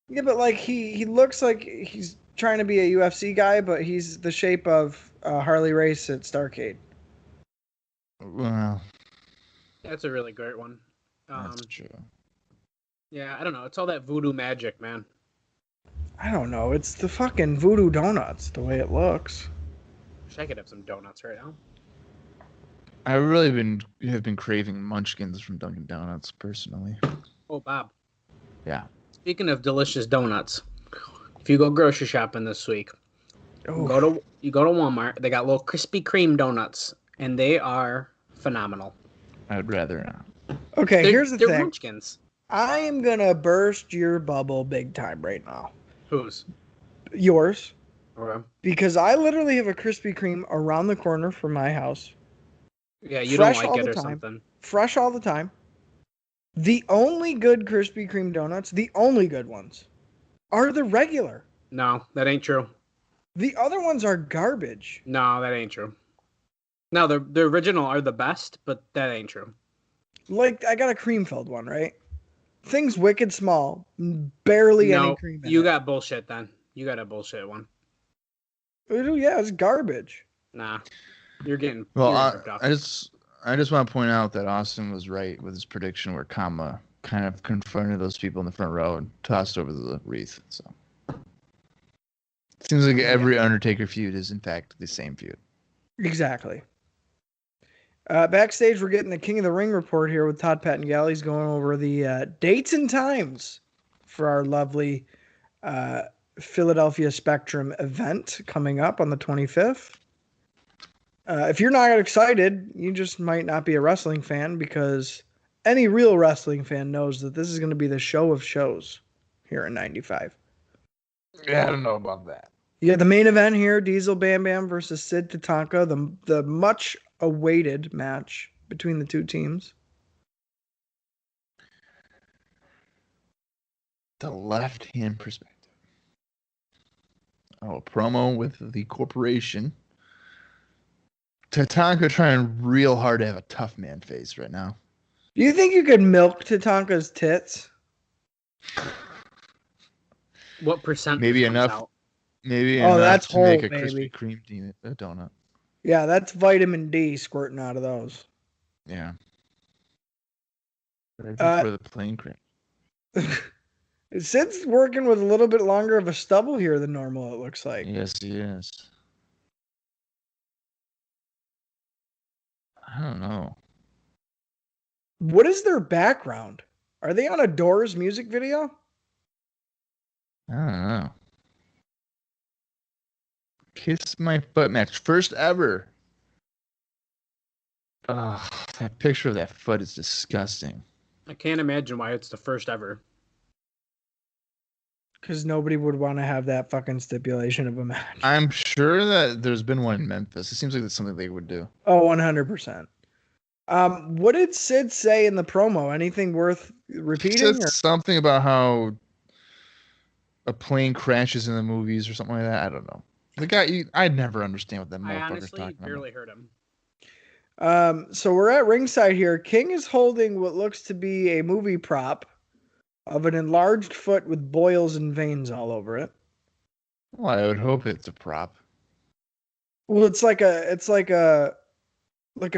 Yeah, but like he looks like he's trying to be a UFC guy, but he's the shape of Harley Race at Starrcade. Well, That's a really great one. that's true. Yeah, I don't know. It's all that voodoo magic, man. I don't know. It's the fucking voodoo donuts, the way it looks. Wish I could have some donuts right now. I really have been craving munchkins from Dunkin' Donuts personally. Oh, Bob. Yeah. Speaking of delicious donuts, if you go grocery shopping this week, Oh, you go to Walmart. They got little Krispy Kreme donuts, and they are phenomenal. I'd rather not. okay. Here's the they're thing. munchkins. I am gonna burst your bubble big time right now. Whose? Yours, Okay. because I literally have a Krispy Kreme around the corner from my house, Yeah, you Fresh don't all like it the or time. something. fresh all the time. The only good Krispy Kreme donuts, the only good ones, are the regular. No, that ain't true. The other ones are garbage. No, that ain't true. No, the original are the best, but that ain't true. Like, I got a cream-filled one, right? Thing's wicked small, barely any No, cream in you it. got bullshit then. You got a bullshit one. Yeah, it's garbage. Nah, you're getting. Well, you're ripped off. I just want to point out that Austin was right with his prediction where Kama kind of confronted those people in the front row and tossed over the wreath. So seems like every Undertaker feud is in fact the same feud. Exactly. Backstage, we're getting the King of the Ring report here with Todd Pettengill. Going over the dates and times for our lovely Philadelphia Spectrum event coming up on the 25th. If you're not excited, you just might not be a wrestling fan, because any real wrestling fan knows that this is going to be the show of shows here in 95. Yeah, I don't know about that. You got the main event here, Diesel Bam Bam versus Sid Tatanka, the much awaited match between the two teams. The left-hand perspective. Oh, a promo with the corporation. Tatanka trying real hard to have a tough man face right now. Do you think you could milk Tatanka's tits? What percent? Maybe comes enough. out? Maybe Oh, enough that's to make whole, a baby. Krispy Kreme donut. Yeah, that's vitamin D squirting out of those. Yeah. Ready Uh, for the plane crash. Sid's working with a little bit longer of a stubble here than normal, it looks like. Yes, he is. I don't know. What is their background? Are they on a Doors music video? I don't know. Kiss My Foot match. First ever. Oh, that picture of that foot is disgusting. I can't imagine why it's the first ever. Because nobody would want to have that fucking stipulation of a match. I'm sure that there's been one in Memphis. It seems like that's something they would do. Oh, 100%. What did Sid say in the promo? Anything worth repeating? Said something about how a plane crashes in the movies or something like that. I don't know. The guy, I'd never understand what that I motherfucker's honestly talking barely about. heard him. So we're at ringside here. King is holding what looks to be a movie prop of an enlarged foot with boils and veins all over it. Well, I would hope it's a prop. Well, it's like a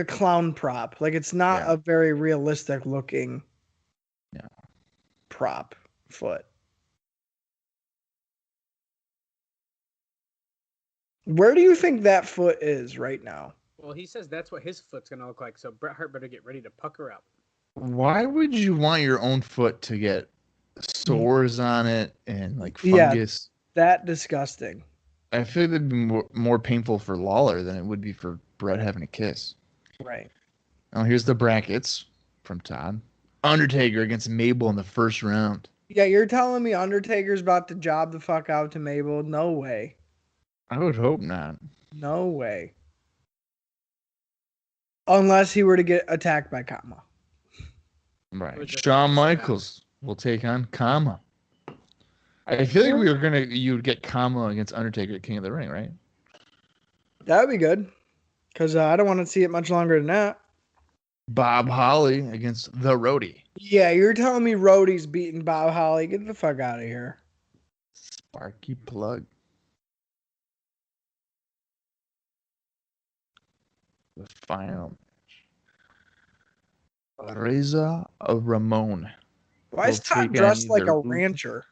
clown prop. Like it's not a very realistic looking prop foot. Where do you think that foot is right now? Well, he says that's what his foot's gonna look like. So Bret Hart better get ready to pucker up. Why would you want your own foot to get sores on it and like fungus? Yeah, that disgusting. I feel like it'd be more painful for Lawler than it would be for Bret having a kiss. Right. Oh, here's the brackets from Todd. Undertaker against Mabel in the first round. Yeah, you're telling me Undertaker's about to job the fuck out to Mabel? No way. I would hope not. No way. Unless he were to get attacked by Kama. Right. Shawn Michaels will take on Kama. I feel like you would get Kama against Undertaker at King of the Ring, right? That would be good. Because I don't want to see it much longer than that. Bob Holly against the Roadie. Yeah, you're telling me Roadie's beating Bob Holly. Get the fuck out of here. Sparky Plug. The final match. Reza Ramon. Why is Todd dressed like a rancher?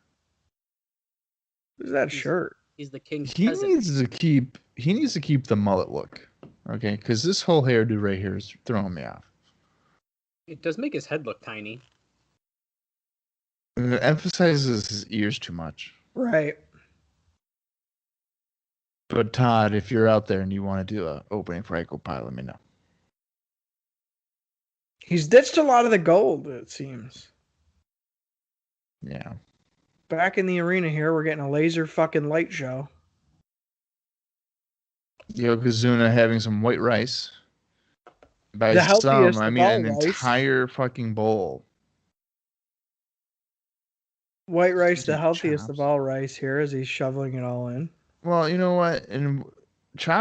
Who's that shirt? He's the king's He peasant. needs to keep the mullet look. Okay, because this whole hairdo right here is throwing me off. It does make his head look tiny. And it emphasizes his ears too much. Right. But Todd, if you're out there and you want to do an opening for Ico Pie, let me know. He's ditched a lot of the gold, it seems. Yeah. Back in the arena here, we're getting a laser fucking light show. Yokozuna having some white rice. By The healthiest some, I of mean all an rice. entire fucking bowl. White rice, the Some healthiest chops. of all rice here as he's shoveling it all in. Well, you know what? And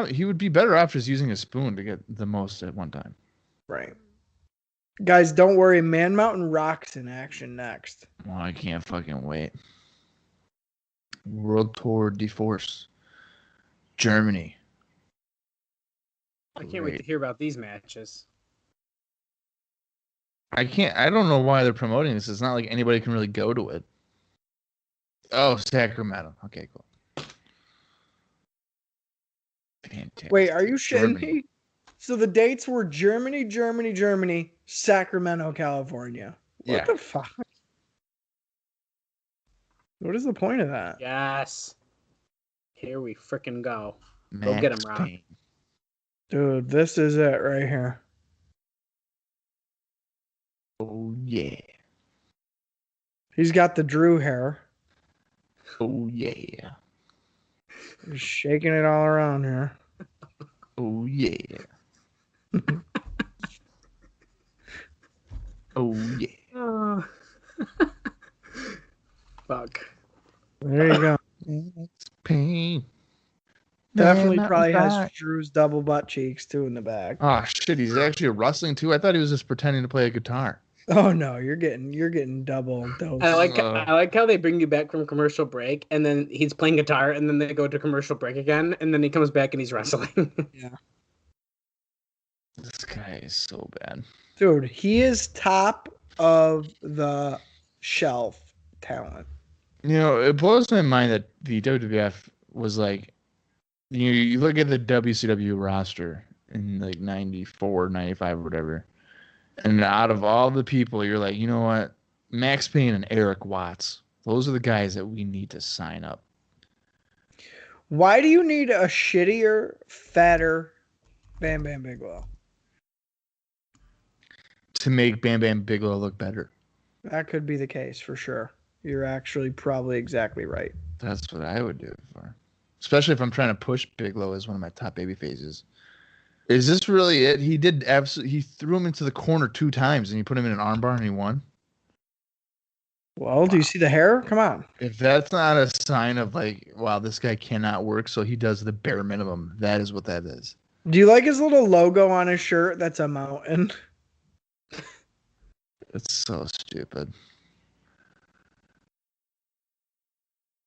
he would be better off just using a spoon to get the most at one time. Right. Guys, don't worry. Man Mountain Rock's in action next. Well, I can't fucking wait. World Tour de Force. Germany. I can't wait to hear about these matches. I don't know why they're promoting this. It's not like anybody can really go to it. Oh, Sacramento. Okay, cool. Fantastic. Wait, are you shitting Germany. me? So the dates were Germany, Sacramento, California. What the fuck? What is the point of that? Yes. Here we frickin' go. Max Go get him, Rob. Payne. Dude, this is it right here. Oh, yeah. He's got the Drew hair. Oh, yeah. He's shaking it all around here. Oh, yeah. Oh, yeah. Oh. Fuck. There you go. Max Payne. Definitely Man, probably has back. Drew's double butt cheeks too in the back. Oh, shit. He's actually wrestling, too? I thought he was just pretending to play a guitar. Oh no, you're getting double dose. I like how they bring you back from commercial break, and then he's playing guitar, and then they go to commercial break again, and then he comes back and he's wrestling. Yeah. This guy is so bad. Dude, he is top of the shelf talent. You know, it blows my mind that the WWF was like, you look at the WCW roster in like 94, 95 or whatever, And out of all the people, you're like, you know what? Max Payne and Eric Watts. Those are the guys that we need to sign up. Why do you need a shittier, fatter Bam Bam Bigelow? To make Bam Bam Bigelow look better. That could be the case for sure. You're actually probably exactly right. That's what I would do it for. Especially if I'm trying to push Bigelow as one of my top baby faces. Is this really it? He did absolutely. He threw him into the corner 2 times and he put him in an armbar and he won. Well, do you see the hair? Come on. If that's not a sign of like, wow, this guy cannot work, so he does the bare minimum. That is what that is. Do you like his little logo on his shirt? That's a mountain. It's so stupid.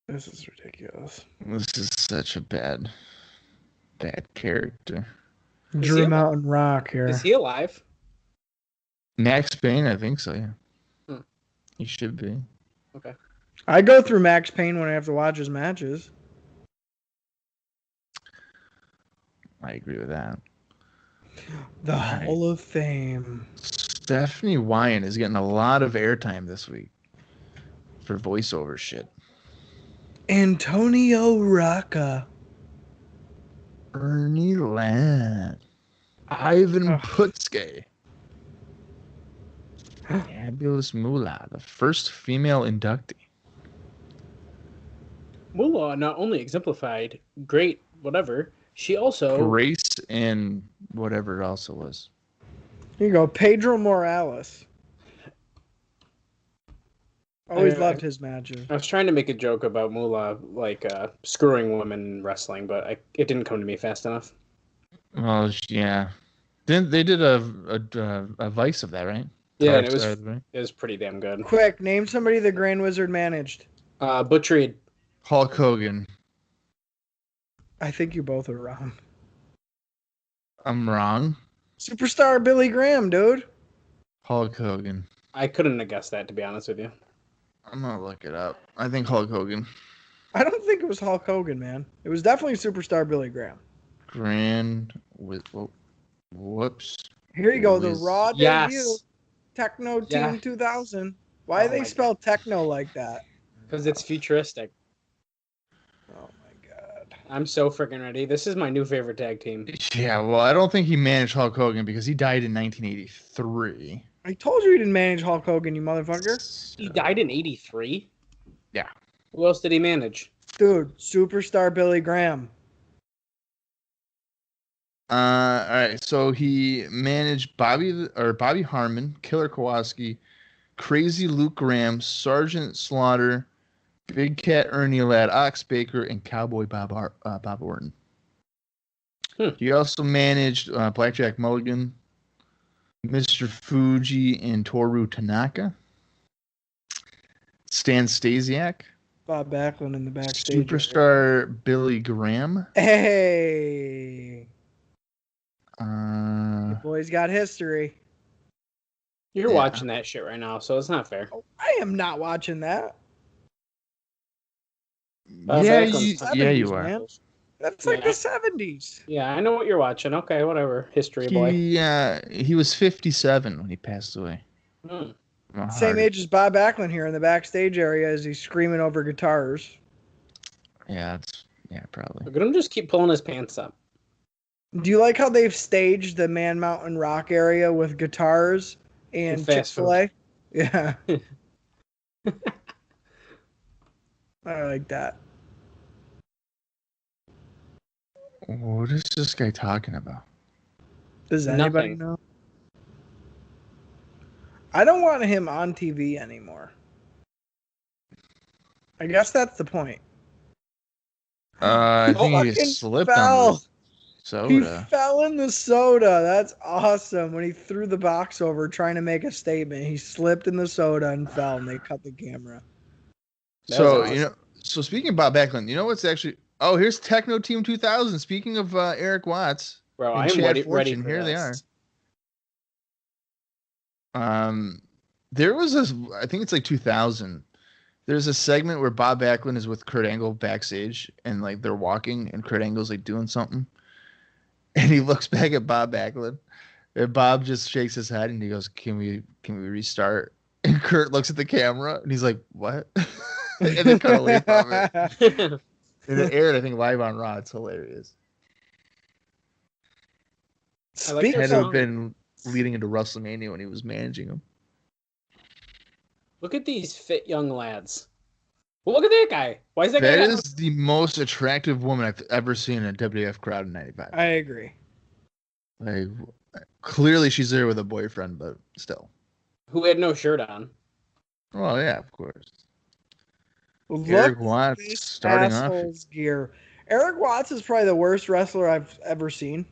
This is ridiculous. This is such a bad character. Drew Mountain Rock here. Is he alive? Max Payne, I think so, yeah. Hmm. He should be. Okay. I go through Max Payne when I have to watch his matches. I agree with that. The Hall of Fame. Stephanie Wyan is getting a lot of airtime this week for voiceover shit. Antonio Rocca. Ernie Ladd. Ivan Putske. Fabulous Moolah, the first female inductee. Moolah not only exemplified great whatever, she also Grace and whatever it also was. Here you go. Pedro Morales. Always loved his matches. I was trying to make a joke about Moolah like screwing women in wrestling, but it didn't come to me fast enough. Well, yeah. They did a Vice of that, right? Yeah, and it was pretty damn good. Quick, name somebody the Grand Wizard managed. Butch Reed. Hulk Hogan. I think you both are wrong. I'm wrong. Superstar Billy Graham, dude. Hulk Hogan. I couldn't have guessed that, to be honest with you. I'm gonna look it up. I think Hulk Hogan. I don't think it was Hulk Hogan, man. It was definitely Superstar Billy Graham. Whoops. Here you go. The Raw debut. Yes. Techno Team 2000. Why they spell techno like that? Because it's futuristic. Oh my god. I'm so freaking ready. This is my new favorite tag team. Yeah, well, I don't think he managed Hulk Hogan because he died in 1983. I told you he didn't manage Hulk Hogan, you motherfucker. He died in 83? Yeah. Who else did he manage? Dude, Superstar Billy Graham. All right. So he managed Bobby Harmon, Killer Kowalski, Crazy Luke Graham, Sergeant Slaughter, Big Cat Ernie Ladd, Ox Baker, and Cowboy Bob Orton. He also managed Blackjack Mulligan, Mr. Fuji, and Toru Tanaka. Stan Stasiak. Bob Backlund in the backstage. Superstar Billy Graham. Hey. The boy's got history. You're watching that shit right now, so it's not fair. Oh, I am not watching that. Yeah, you are. Man. That's like the 70s. Yeah, I know what you're watching. Okay, whatever. History boy. He was 57 when he passed away. Same age as Bob Backlund here in the backstage area as he's screaming over guitars. Yeah, probably. Look at him just keep pulling his pants up. Do you like how they've staged the Man Mountain Rock area with guitars and Chick-fil-A? Yeah. I like that. What is this guy talking about? Does anybody know? I don't want him on TV anymore. I guess that's the point. I think he slipped on the soda. He fell in the soda. That's awesome. When he threw the box over trying to make a statement, he slipped in the soda and fell, and they cut the camera. So, awesome. So speaking of Bob Backlund, you know what's actually... Oh, here's Techno Team 2000. Speaking of Eric Watts. Bro, I'm ready for Here this. They are. There was this... I think it's like 2000. There's a segment where Bob Backlund is with Kurt Angle backstage, and like they're walking, and Kurt Angle's like doing something, and he looks back at Bob Backlund, And Bob just shakes his head and he goes, "Can we restart?" And Kurt looks at the camera and he's like, "What?" And then cut away from it. And it aired, I think, live on Raw. It's hilarious. I like Speak their Had to have song. been leading into WrestleMania when he was managing him. Look at these fit young lads. Well, look at that guy. Why is that guy? That is the most attractive woman I've ever seen in a WWF crowd in '95. I agree. Like, clearly she's there with a boyfriend, but still. Who had no shirt on. Well, yeah, of course. Look Eric at Watts this starting off. asshole's gear. Eric Watts is probably the worst wrestler I've ever seen.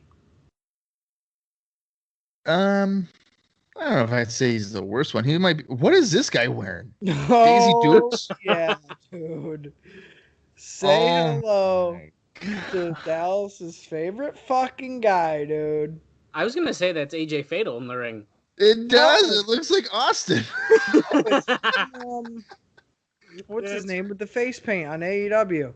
I don't know if I'd say he's the worst one. He might be. What is this guy wearing? Oh, Dukes? yeah, dude. Say Oh, hello my to Dallas's favorite fucking guy, dude. I was gonna say that's AJ Fatal in the ring. It does. It looks like Austin. Um, what's his name with the face paint on AEW?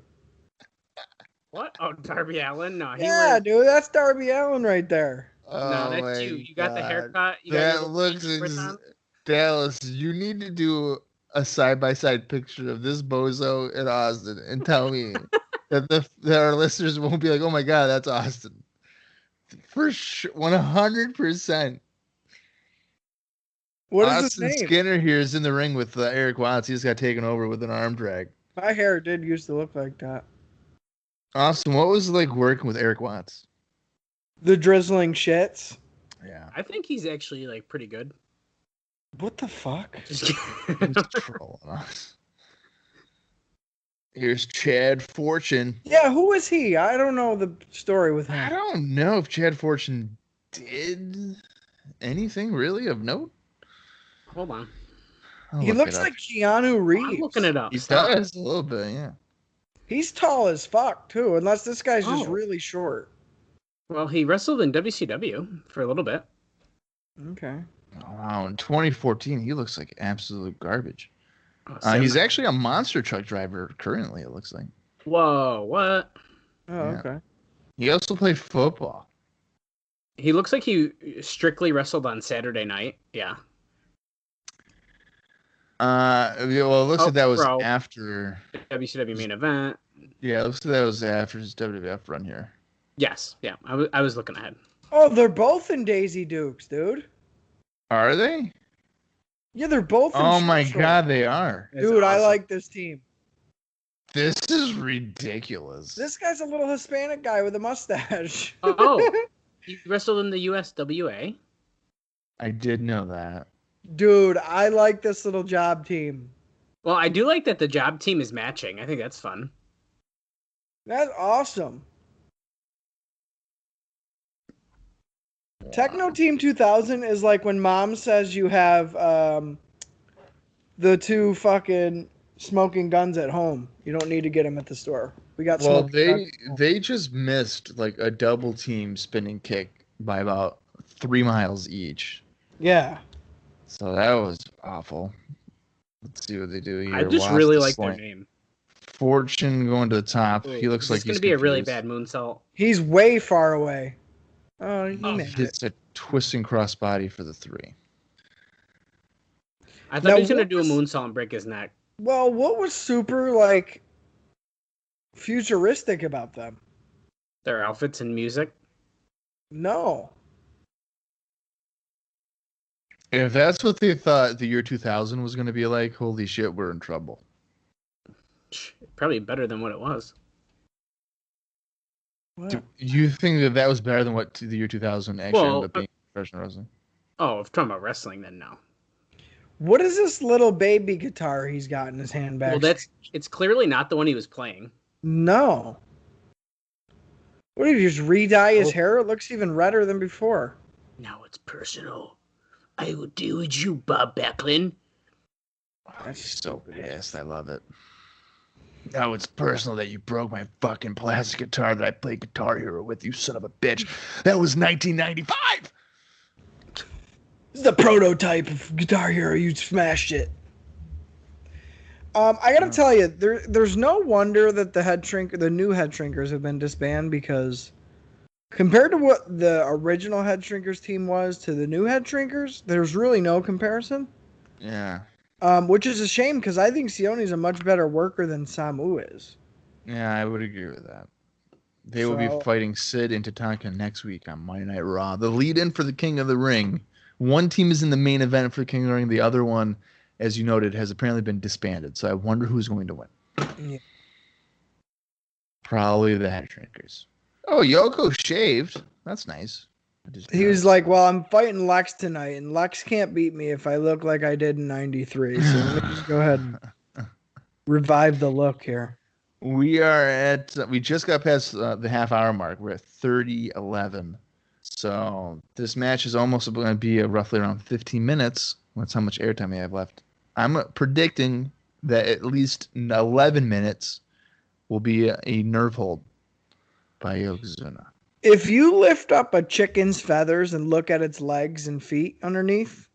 What? Oh, Darby Allin? No, Yeah, dude, that's Darby Allin right there. No, that's my you. You got the God. haircut. You got That your looks Twist on. Dallas. You need to do a side-by-side picture of this bozo and Austin and tell me that our listeners won't be like, "Oh my God, that's Austin." For sure, 100%. What is Austin his name? Skinner here is in the ring with Eric Watts. He just got taken over with an arm drag. My hair did used to look like that. Austin, what was it like working with Eric Watts? The drizzling shits. Yeah. I think he's actually like pretty good. What the fuck? Just kidding. He's trolling us. Here's Chad Fortune. Yeah, who is he? I don't know the story with I him. don't know if Chad Fortune did anything really of note. Hold on. I'll He look looks it up. like Keanu I'm Reeves. looking it up. He Stop. does a little bit, yeah. He's tall as fuck too, unless this guy's just Oh. really short. Well, he wrestled in WCW for a little bit. Okay. Wow, in 2014, he looks like absolute garbage. Oh, He's actually a monster truck driver currently, it looks like. Whoa, what? Oh, Yeah. okay. He also played football. He looks like he strictly wrestled on Saturday night. Yeah. Well, it looks like that was Pro. after. WCW main event. Yeah, it looks like that was after his WWF run here. Yes. Yeah. I was looking ahead. Oh, they're both in Daisy Dukes, dude. Are they? Yeah, they're both in Oh my Short. God, they are. That's Dude, I awesome. like this team. This is ridiculous. This guy's a little Hispanic guy with a mustache. Oh, he wrestled in the USWA. I did know that. Dude, I like this little job team. Well, I do like that the job team is matching. I think that's fun. That's awesome. Techno Team 2000 is like when mom says you have the two fucking smoking guns at home. You don't need to get them at the store. We got Well, smoking guns. they just missed like a double team spinning kick by about 3 miles each. Yeah. So that was awful. Let's see what they do here. I just Watch really the like their slant. name. Fortune going to the top. He looks like It's going he's to be a really confused. bad moonsault. He's way far away. Oh, he Oh, made it. Hits a twisting crossbody for the 3. I thought Now, he was going to what do a was- moonsault and break his neck. Well, what was super, like, futuristic about them? Their outfits and music. No. If that's what they thought the year 2000 was going to be like, holy shit, we're in trouble. Probably better than what it was. What? Do you think that was better than what the year 2000 actually Well, ended up being professional wrestling? Oh, if talking about wrestling, then no. What is this little baby guitar he's got in his hand back? Well, it's clearly not the one he was playing. No. What did you just re-dye his Oh. hair? It looks even redder than before. Now it's personal. I will deal with you, Bob Backlund. That's so pissed. I love it. Now it's personal that you broke my fucking plastic guitar that I played Guitar Hero with, you son of a bitch. That was 1995. This is the prototype of Guitar Hero. You smashed it. I gotta tell you, there's no wonder that the new head shrinkers have been disbanded because Compared to what the original Head Shrinkers team was to the new Head Shrinkers, there's really no comparison. Yeah. Which is a shame because I think Sione's a much better worker than Samu is. Yeah, I would agree with that. They will be So- fighting Sid and Tatanka next week on Monday Night Raw. The lead-in for the King of the Ring. One team is in the main event for the King of the Ring. The other one, as you noted, has apparently been disbanded. So I wonder who's going to win. Yeah. Probably the Head Shrinkers. Oh, Yoko shaved. That's nice. He was like, well, I'm fighting Lex tonight, and Lex can't beat me if I look like I did in 93. So let me just go ahead and revive the look here. We just got past the half-hour mark. We're at 30:11. So this match is almost going to be roughly around 15 minutes. That's how much airtime we have left. I'm predicting that at least 11 minutes will be a nerve hold by Yokozuna. If you lift up a chicken's feathers and look at its legs and feet underneath,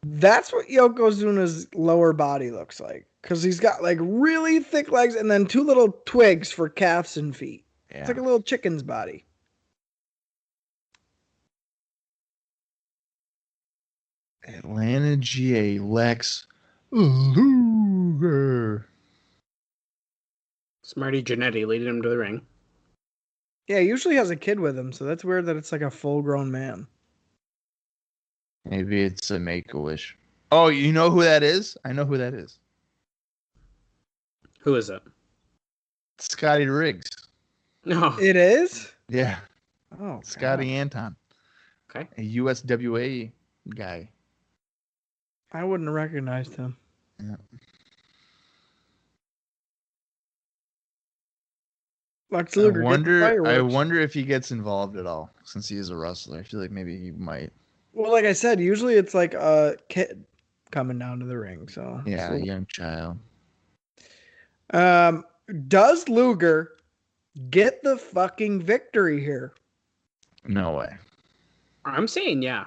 that's what Yokozuna's lower body looks like. Because he's got like really thick legs and then 2 little twigs for calves and feet. Yeah. It's like a little chicken's body. Atlanta, GA, Lex Luger. Smarty Jannetty leading him to the ring. Yeah, he usually has a kid with him, so that's weird that it's like a full-grown man. Maybe it's a Make-A-Wish. Oh, you know who that is? I know who that is. Who is it? Scotty Riggs. No. It is? Yeah, Oh, Scotty God. Anton. Okay. A USWA guy. I wouldn't have recognized him. Yeah. Lex Luger. I wonder if he gets involved at all, since he is a wrestler. I feel like maybe he might. Well, like I said, usually it's like a kid coming down to the ring. So Yeah, a young child. Does Luger get the fucking victory here? No way. I'm saying yeah.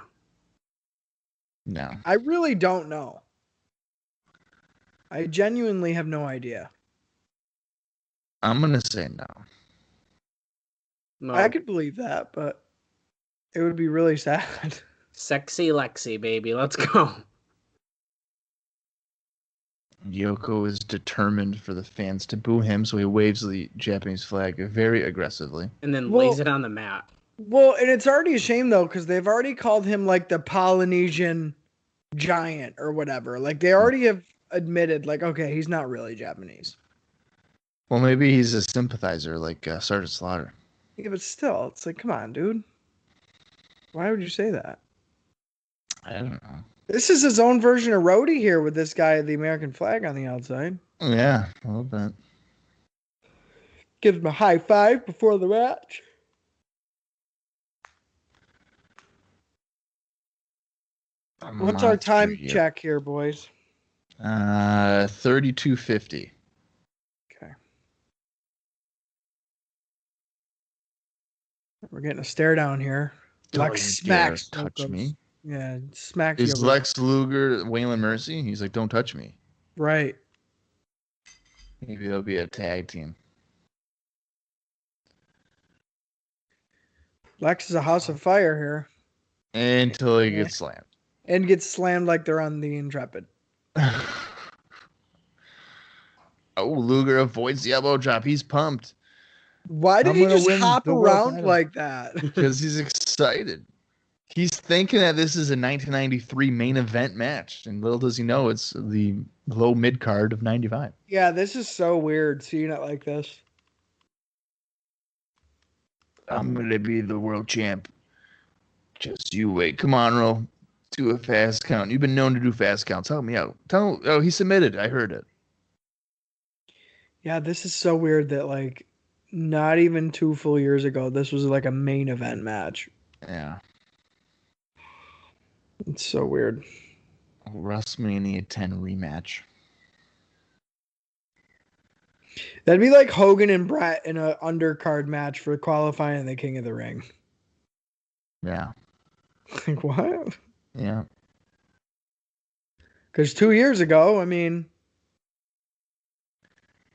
No. I really don't know. I genuinely have no idea. I'm gonna say no. No. I could believe that, but it would be really sad. Sexy Lexi, baby. Let's go. Yoko is determined for the fans to boo him, so he waves the Japanese flag very aggressively. And then Well- lays it on the mat. Well, and it's already a shame though, because they've already called him like the Polynesian giant or whatever. Like they already have admitted, like, okay, he's not really Japanese. Well, maybe he's a sympathizer like Sergeant Slaughter. Yeah, but still, it's like, come on, dude. Why would you say that? I don't know. This is his own version of Rhodey here with this guy, the American flag on the outside. Yeah, a little bit. Gives him a high five before the match. What's our time check here, boys? 32:50. Okay. We're getting a stare down here. Lex smacks. Touch Yoko. me. Yeah, smacks. Is Yoko. Lex Luger Waylon Mercy? He's like, don't touch me. Right. Maybe they'll be a tag team. Lex is a house of fire here. Until he gets slammed. And gets slammed like they're on the Intrepid. Oh, Luger avoids the elbow drop. He's pumped Why did I'm he gonna just win hop the world around title. like that? because he's excited. He's thinking that this is a 1993 main event match, and little does he know it's the low mid card of 95. Yeah, this is so weird seeing it like this. I'm gonna be the world champ. Just you wait. Come on, Ro. Do a fast count. You've been known to do fast counts. Help me out. Oh, he submitted. I heard it. Yeah, this is so weird that like not even 2 full years ago, this was like a main event match. Yeah. It's so weird. WrestleMania 10 rematch. That'd be like Hogan and Brett in an undercard match for qualifying the King of the Ring. Yeah. Like what? Yeah. Because 2 years ago, I mean,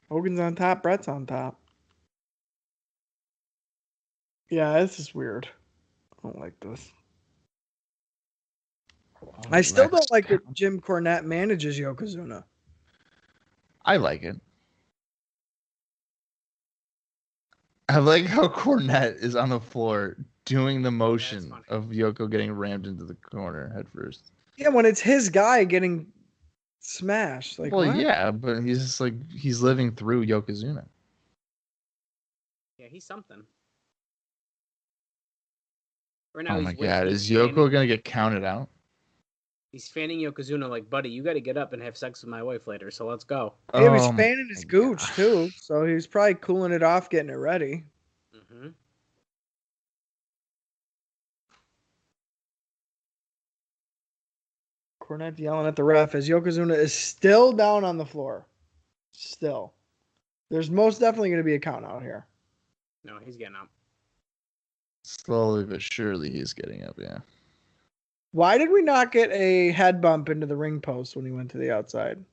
Hogan's on top, Brett's on top. Yeah, this is weird. I don't like this. I still don't like that Jim Cornette manages Yokozuna. I like it. I like how Cornette is on the floor doing the motion of Yoko getting rammed into the corner head first. Yeah, when it's his guy getting smashed. Like, well, what? yeah, but he's just like he's living through Yokozuna. Yeah, he's something. Right now, oh my god, is Yoko gonna get counted out? He's fanning Yokozuna like, buddy, you got to get up and have sex with my wife later, so let's go. He was fanning his gooch, too, so he was probably cooling it off, getting it ready. Mm-hmm. Cornette yelling at the ref as Yokozuna is still down on the floor. Still. There's most definitely going to be a count out here. No, he's getting up. Slowly but surely he's getting up, yeah. Why did we not get a head bump into the ring post when he went to the outside?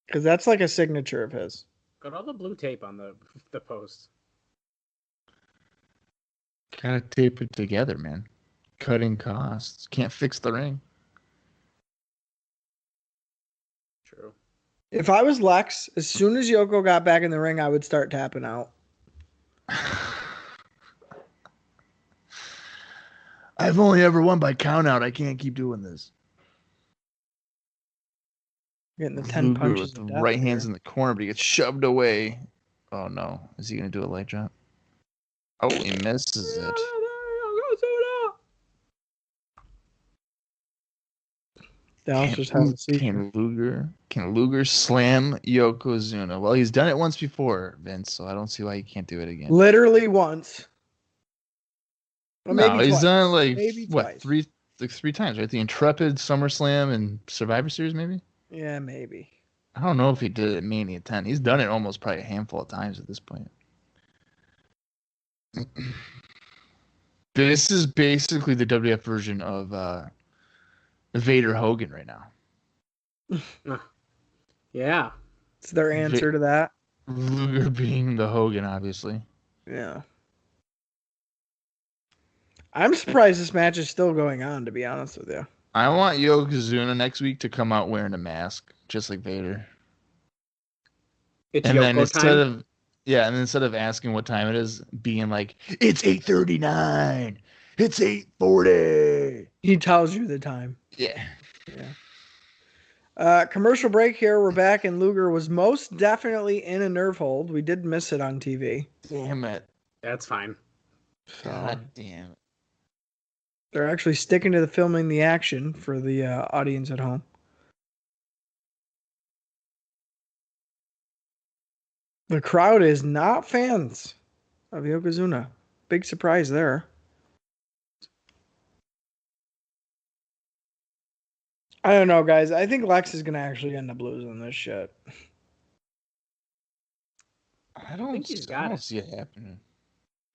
Because that's like a signature of his. Got all the blue tape on the post. Gotta tape it together, man. Cutting costs. Can't fix the ring. True. If I was Lex, as soon as Yoko got back in the ring, I would start tapping out. I've only ever won by count out. I can't keep doing this. Getting the 10 punches. With the right hand's in the corner, but he gets shoved away. Oh no. Is he going to do a light drop? Oh, he misses it. Can Luger slam Yokozuna? Well, he's done it once before, Vince, so I don't see why he can't do it again. Literally once. Well, no, maybe he's done it like three times, right? The Intrepid, SummerSlam, and Survivor Series, maybe? Yeah, maybe. I don't know if he did it at Mania 10. He's done it almost probably a handful of times at this point. This is basically the WWF version of Vader Hogan right now. Yeah. It's their answer to that. Luger being the Hogan, obviously. Yeah. I'm surprised this match is still going on, to be honest with you. I want Yokozuna next week to come out wearing a mask, just like Vader. It's and Yoko then instead of asking what time it is, being like, it's 8:39. It's 8:40. He tells you the time. Yeah. Commercial break here. We're back, and Luger was most definitely in a nerve hold. We did miss it on TV. Damn it. That's fine. God damn it. They're actually sticking to the filming the action for the audience at home. The crowd is not fans of Yokozuna. Big surprise there. I don't know, guys. I think Lex is going to actually end up losing this shit. I don't see it happening.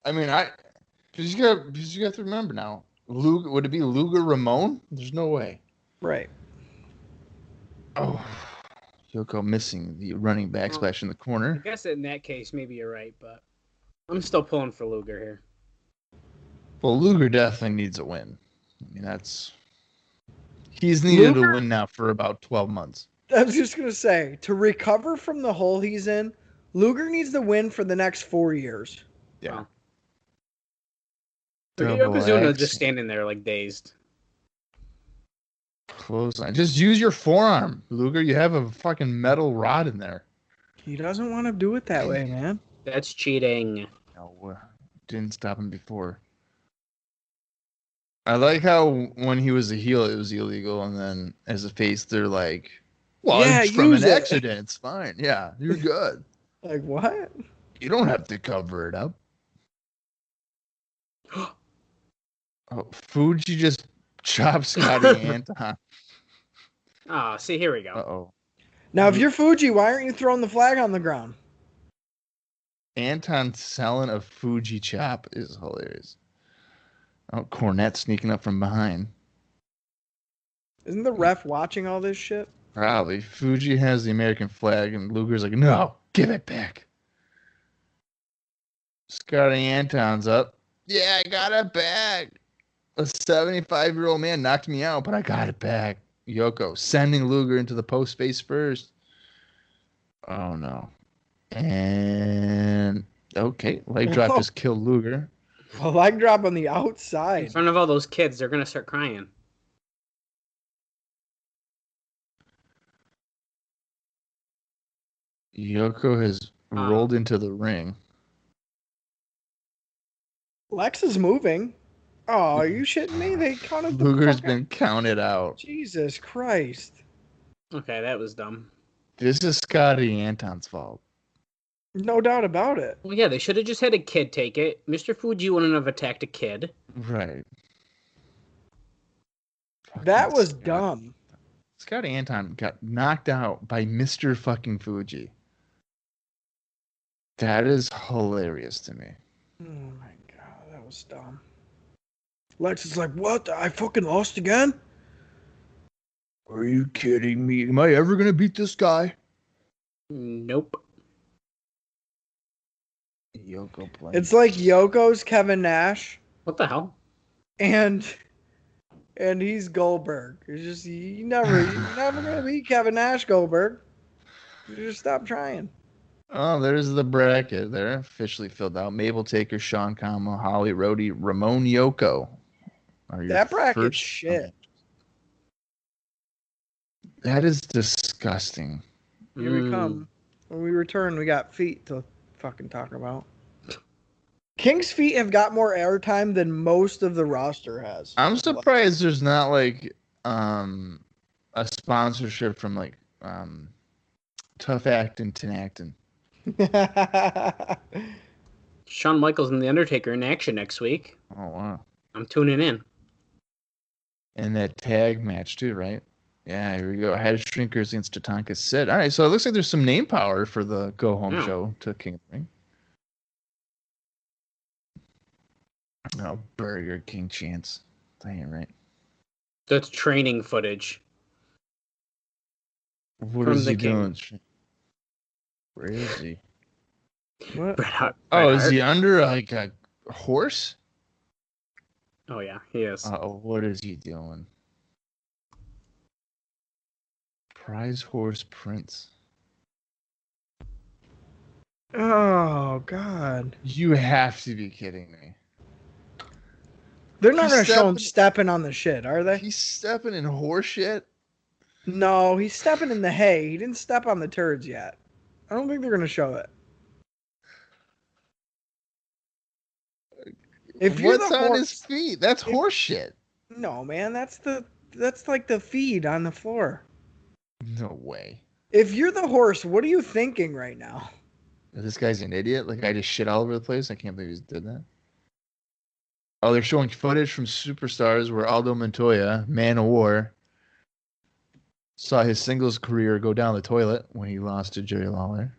I mean, because you got to remember now. Luger, would it be Luger Ramon? There's no way. Right. Oh, Yoko missing the running back splash in the corner. I guess in that case, maybe you're right, but I'm still pulling for Luger here. Well, Luger definitely needs a win. I mean, he's needed a win now for about 12 months. I was just going to say, to recover from the hole he's in, Luger needs the win for the next 4 years. Yeah. Wow. Yokozuna just standing there like dazed. Close line. Just use your forearm, Luger. You have a fucking metal rod in there. He doesn't want to do it that way, man. That's cheating. No, didn't stop him before. I like how when he was a heel, it was illegal, and then as a face, they're like, well, it's from an accident. It's fine. Yeah, you're good. Like, what? You don't have to cover it up. Oh, Fuji just chopped Scotty Anton. Oh, see, here we go. Uh-oh. Now, if you're Fuji, why aren't you throwing the flag on the ground? Anton selling a Fuji chop is hilarious. Oh, Cornette sneaking up from behind. Isn't the ref watching all this shit? Probably. Fuji has the American flag, and Luger's like, no, give it back. Scotty Anton's up. Yeah, I got it back. A 75-year-old man knocked me out, but I got it back. Yoko sending Luger into the post face first. Oh no. And okay, leg drop Whoa. just killed Luger. A leg drop on the In outside. front of all those kids, they're gonna start crying. Yoko has rolled into the ring. Lex is moving. Oh, are you shitting me? They counted the Luger's fuck been counted out. Jesus Christ. Okay, that was dumb. This is Scotty Anton's fault. No doubt about it. Well, yeah, they should have just had a kid take it. Mr. Fuji wouldn't have attacked a kid. Right. That was Scott. dumb. Scotty Anton got knocked out by Mr. fucking Fuji. That is hilarious to me. Oh my god, that was dumb. Lex is like, what? I fucking lost again? Are you kidding me? Am I ever going to beat this guy? Nope. Yoko playing. It's like Yoko's Kevin Nash What the hell? and he's Goldberg. It's just you're never gonna beat Kevin Nash, Goldberg. You just stop trying. Oh, there's the bracket there. Officially filled out. Mabel Taker, Sean Kama, Holly Rhodey, Ramon Yoko. That bracket's shit. That is disgusting. Here we come. When we return, we got feet to fucking talk about. King's feet have got more airtime than most of the roster has. I'm surprised there's not like a sponsorship from like Tough Actin' Tinactin. Shawn Michaels and The Undertaker in action next week. Oh wow. I'm tuning in. And that tag match too, right? Yeah, here we go. Head Shrinkers against Tatanka Sid. All right, so it looks like there's some name power for the go home show to King of the Ring. Oh, Burger King chance. That ain't right. That's training footage. What From is the he King. doing? Where is he? What? Bret Hart. Oh, is he under like a horse? Oh yeah, he is. Oh, what is he doing? Prize Horse Prince. Oh god. You have to be kidding me. They're not He's gonna show him stepping- stepping on the shit, are they? He's stepping in horse shit. No, he's stepping in the hay. He didn't step on the turds yet. I don't think they're gonna show it. If you're What's the on horse, his feet? That's horse shit. no man, that's like the feed on the floor. No way. If you're the horse, what are you thinking right now? This guy's an idiot. Like I just shit all over the place. I can't believe he did that. Oh, they're showing footage from Superstars where Aldo Montoya, Man of War, saw his singles career go down the toilet when he lost to Jerry Lawler.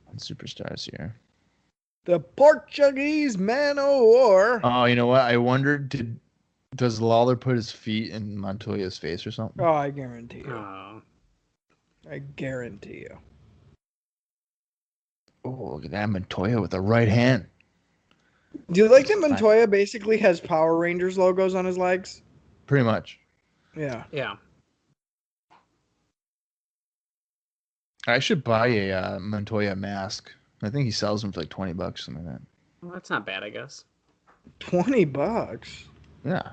On Superstars here. The Portuguese Man of War. Oh, you know what? I wondered, does Lawler put his feet in Montoya's face or something? Oh, I guarantee you. Oh. I guarantee you. Oh, look at that Montoya with the right hand. Do you like that Montoya basically has Power Rangers logos on his legs? Pretty much. Yeah. Yeah. I should buy a Montoya mask. I think he sells them for like $20, something like that. Well, that's not bad, I guess. $20. Yeah.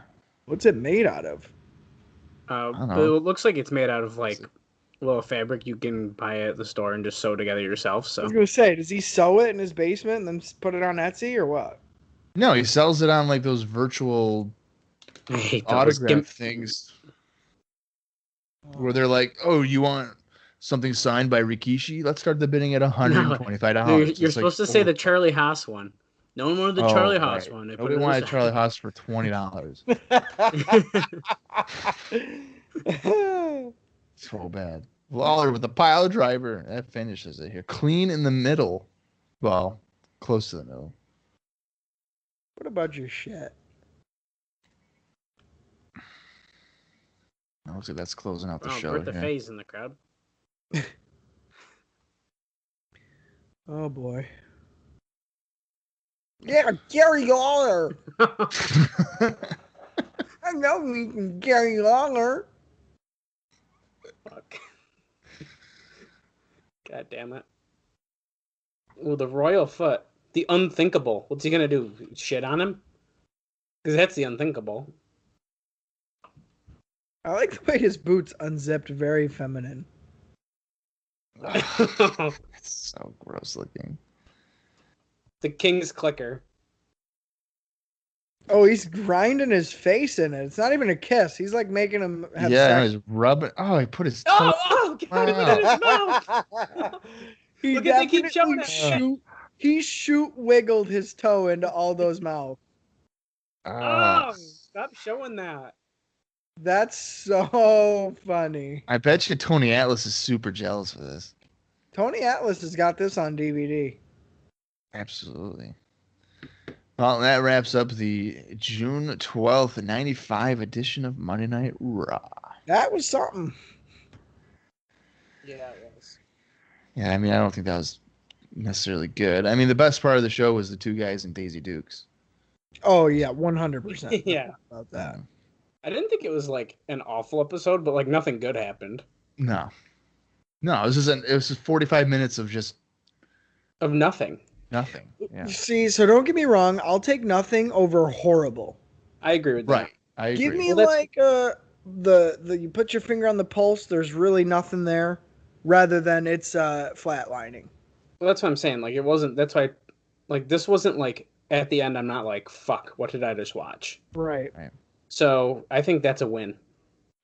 What's it made out of? don't But know. it looks like it's made out of like a little fabric you can buy at the store and just sew together yourself. I So was gonna say, does he sew it in his basement and then put it on Etsy or what? No, he sells it on like those virtual I hate those. autograph things where they're like, "Oh, you want something signed by Rikishi? Let's start the bidding at $125." You're supposed to say the Charlie Haas one. No one wanted the Charlie Haas one. They put Nobody it wanted aside. Charlie Haas for $20. So bad. Lawler with the pile driver. That finishes it here. Clean in the middle. Well, close to the middle. What about your shit? Looks like that's closing out the Oh, show. Bertha here. Faye's in the crowd. Oh boy. Yeah, Gary Lawler. I know me from Gary Lawler. Fuck. God damn it. Well, the royal foot. The unthinkable. What's he gonna do? Shit on him? Because that's the unthinkable. I like the way his boots unzipped, very feminine. It's so gross looking. The king's clicker. Oh, he's grinding his face in it. It's not even a kiss. He's like making him have sex. He's rubbing. Oh, he put his Oh, tongue. oh God, he put it in his mouth. He Look at they keep showing definitely he shoot wiggled his toe into all those mouths. Ah. Oh, stop showing that. That's so funny. I bet you Tony Atlas is super jealous of this. Tony Atlas has got this on DVD. Absolutely. Well, that wraps up the June 12th, 95 edition of Monday Night Raw. That was something. Yeah, it was. Yeah, I mean, I don't think that was necessarily good. I mean, the best part of the show was the two guys in Daisy Dukes. Oh yeah, 100%. Yeah. About that. I didn't think it was like an awful episode, but like nothing good happened. No, it was just 45 minutes of just Of nothing. nothing. Yeah, See, so don't get me wrong. I'll take nothing over horrible. I agree with that. right. I agree. Give me Well, like the you put your finger on the pulse. There's really nothing there, rather than it's flatlining. Well, that's what I'm saying. Like it wasn't. That's why. Like this wasn't like at the end. I'm not like fuck. What did I just watch? Right. So I think that's a win.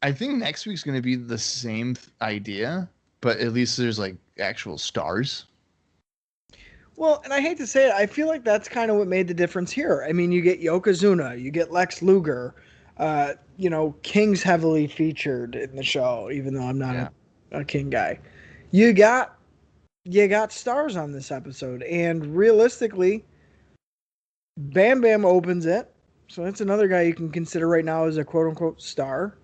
I think next week's going to be the same idea, but at least there's like actual stars. Well, and I hate to say it, I feel like that's kind of what made the difference here. I mean, you get Yokozuna, you get Lex Luger, King's heavily featured in the show, even though I'm not a King guy. You got stars on this episode, and realistically, Bam Bam opens it, so that's another guy you can consider right now as a quote unquote star.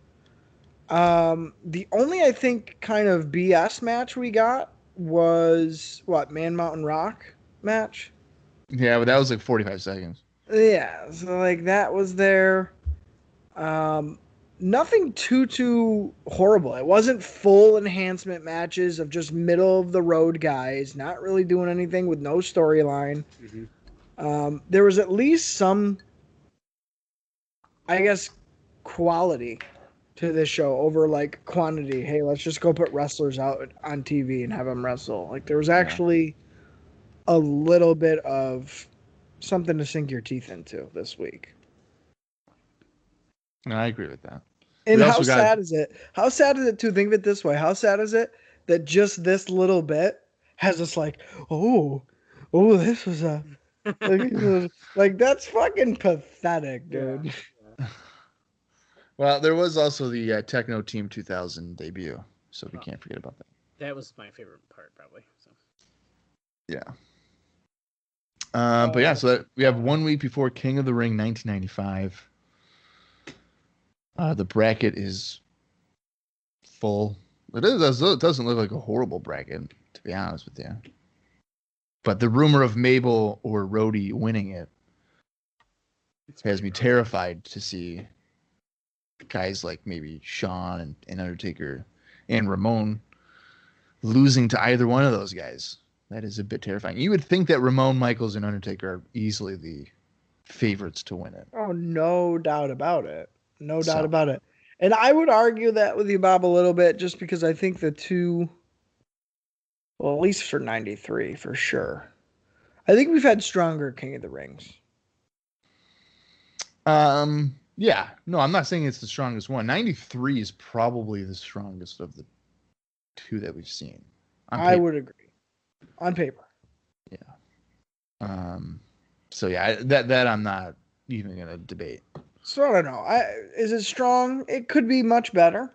The only I think kind of BS match we got was Man Mountain Rock match. Yeah, but that was like 45 seconds. Yeah, so like that was there. Nothing too horrible. It wasn't full enhancement matches of just middle of the road guys, not really doing anything with no storyline. Mm-hmm. There was at least some, I guess, quality to this show over like quantity. Hey, let's just go put wrestlers out on TV and have them wrestle. Like there was actually a little bit of something to sink your teeth into this week. No, I agree with that. And how sad is it? How sad is it to think of it this way? How sad is it that just this little bit has us like, this was a like that's fucking pathetic, dude. Yeah. Well, there was also the Techno Team 2000 debut, so we can't forget about that. That was my favorite part, probably. So. Yeah. But yeah, so we have 1 week before King of the Ring 1995. The bracket is full. It doesn't look like a horrible bracket, to be honest with you. But the rumor of Mabel or Rhodey winning it has me terrified to see guys like maybe Shawn and Undertaker and Ramon losing to either one of those guys. That is a bit terrifying. You would think that Ramon, Michaels, and Undertaker are easily the favorites to win it. Oh, no doubt about it. No doubt about it. And I would argue that with you, Bob, a little bit, just because I think the two, well, at least for 93, for sure. I think we've had stronger King of the Rings. Yeah. No, I'm not saying it's the strongest one. 93 is probably the strongest of the two that we've seen. I would agree. On paper. Yeah. So yeah, that I'm not even gonna debate. So I don't know. Is it strong? It could be much better.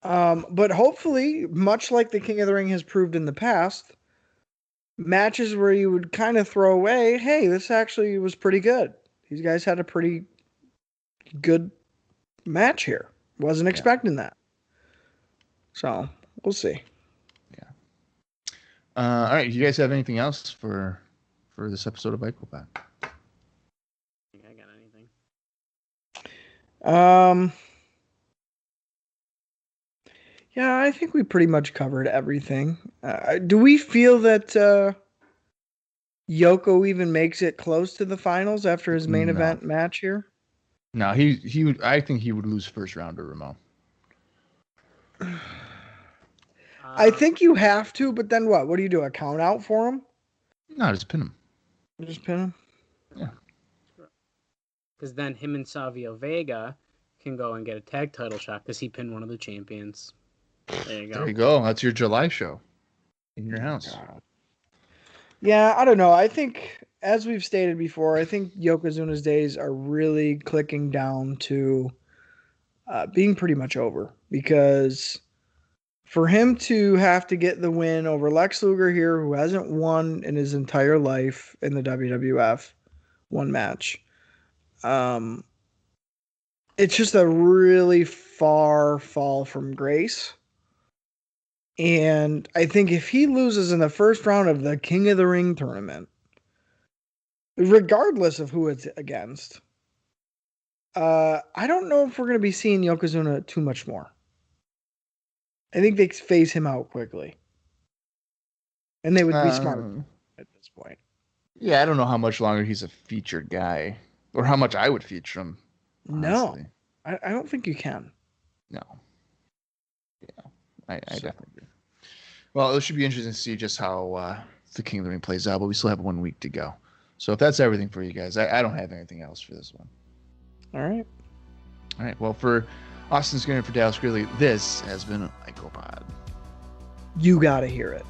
But hopefully, much like the King of the Ring has proved in the past, matches where you would kind of throw away, hey, this actually was pretty good. These guys had a pretty good match here. Wasn't expecting that. So we'll see. Yeah. All right. Do you guys have anything else for this episode of Bike Back? Um, yeah, I think we pretty much covered everything. Do we feel that Yoko even makes it close to the finals after his main No. event match here? No, he would. I think he would lose first round to Ramon. I think you have to, but then what? What do you do? A count out for him? No, just pin him. Just pin him? Yeah. Because then him and Savio Vega can go and get a tag title shot because he pinned one of the champions. There you go. There you go. That's your July show in your house. God. Yeah, I don't know. I think, as we've stated before, I think Yokozuna's days are really clicking down to being pretty much over, because for him to have to get the win over Lex Luger here, who hasn't won in his entire life in the WWF, one match, it's just a really far fall from grace. And I think if he loses in the first round of the King of the Ring tournament, regardless of who it's against, I don't know if we're going to be seeing Yokozuna too much more. I think they phase him out quickly. And they would be smart at this point. Yeah, I don't know how much longer he's a featured guy, or how much I would feature him. Honestly. No, I don't think you can. No. Yeah, I definitely agree. Well, it should be interesting to see just how the King of the Ring plays out, but we still have 1 week to go. So if that's everything for you guys, I don't have anything else for this one. All right. All right. Well, for Austin Skinner, for Dallas Gridley, this has been IcoPod. You got to hear it.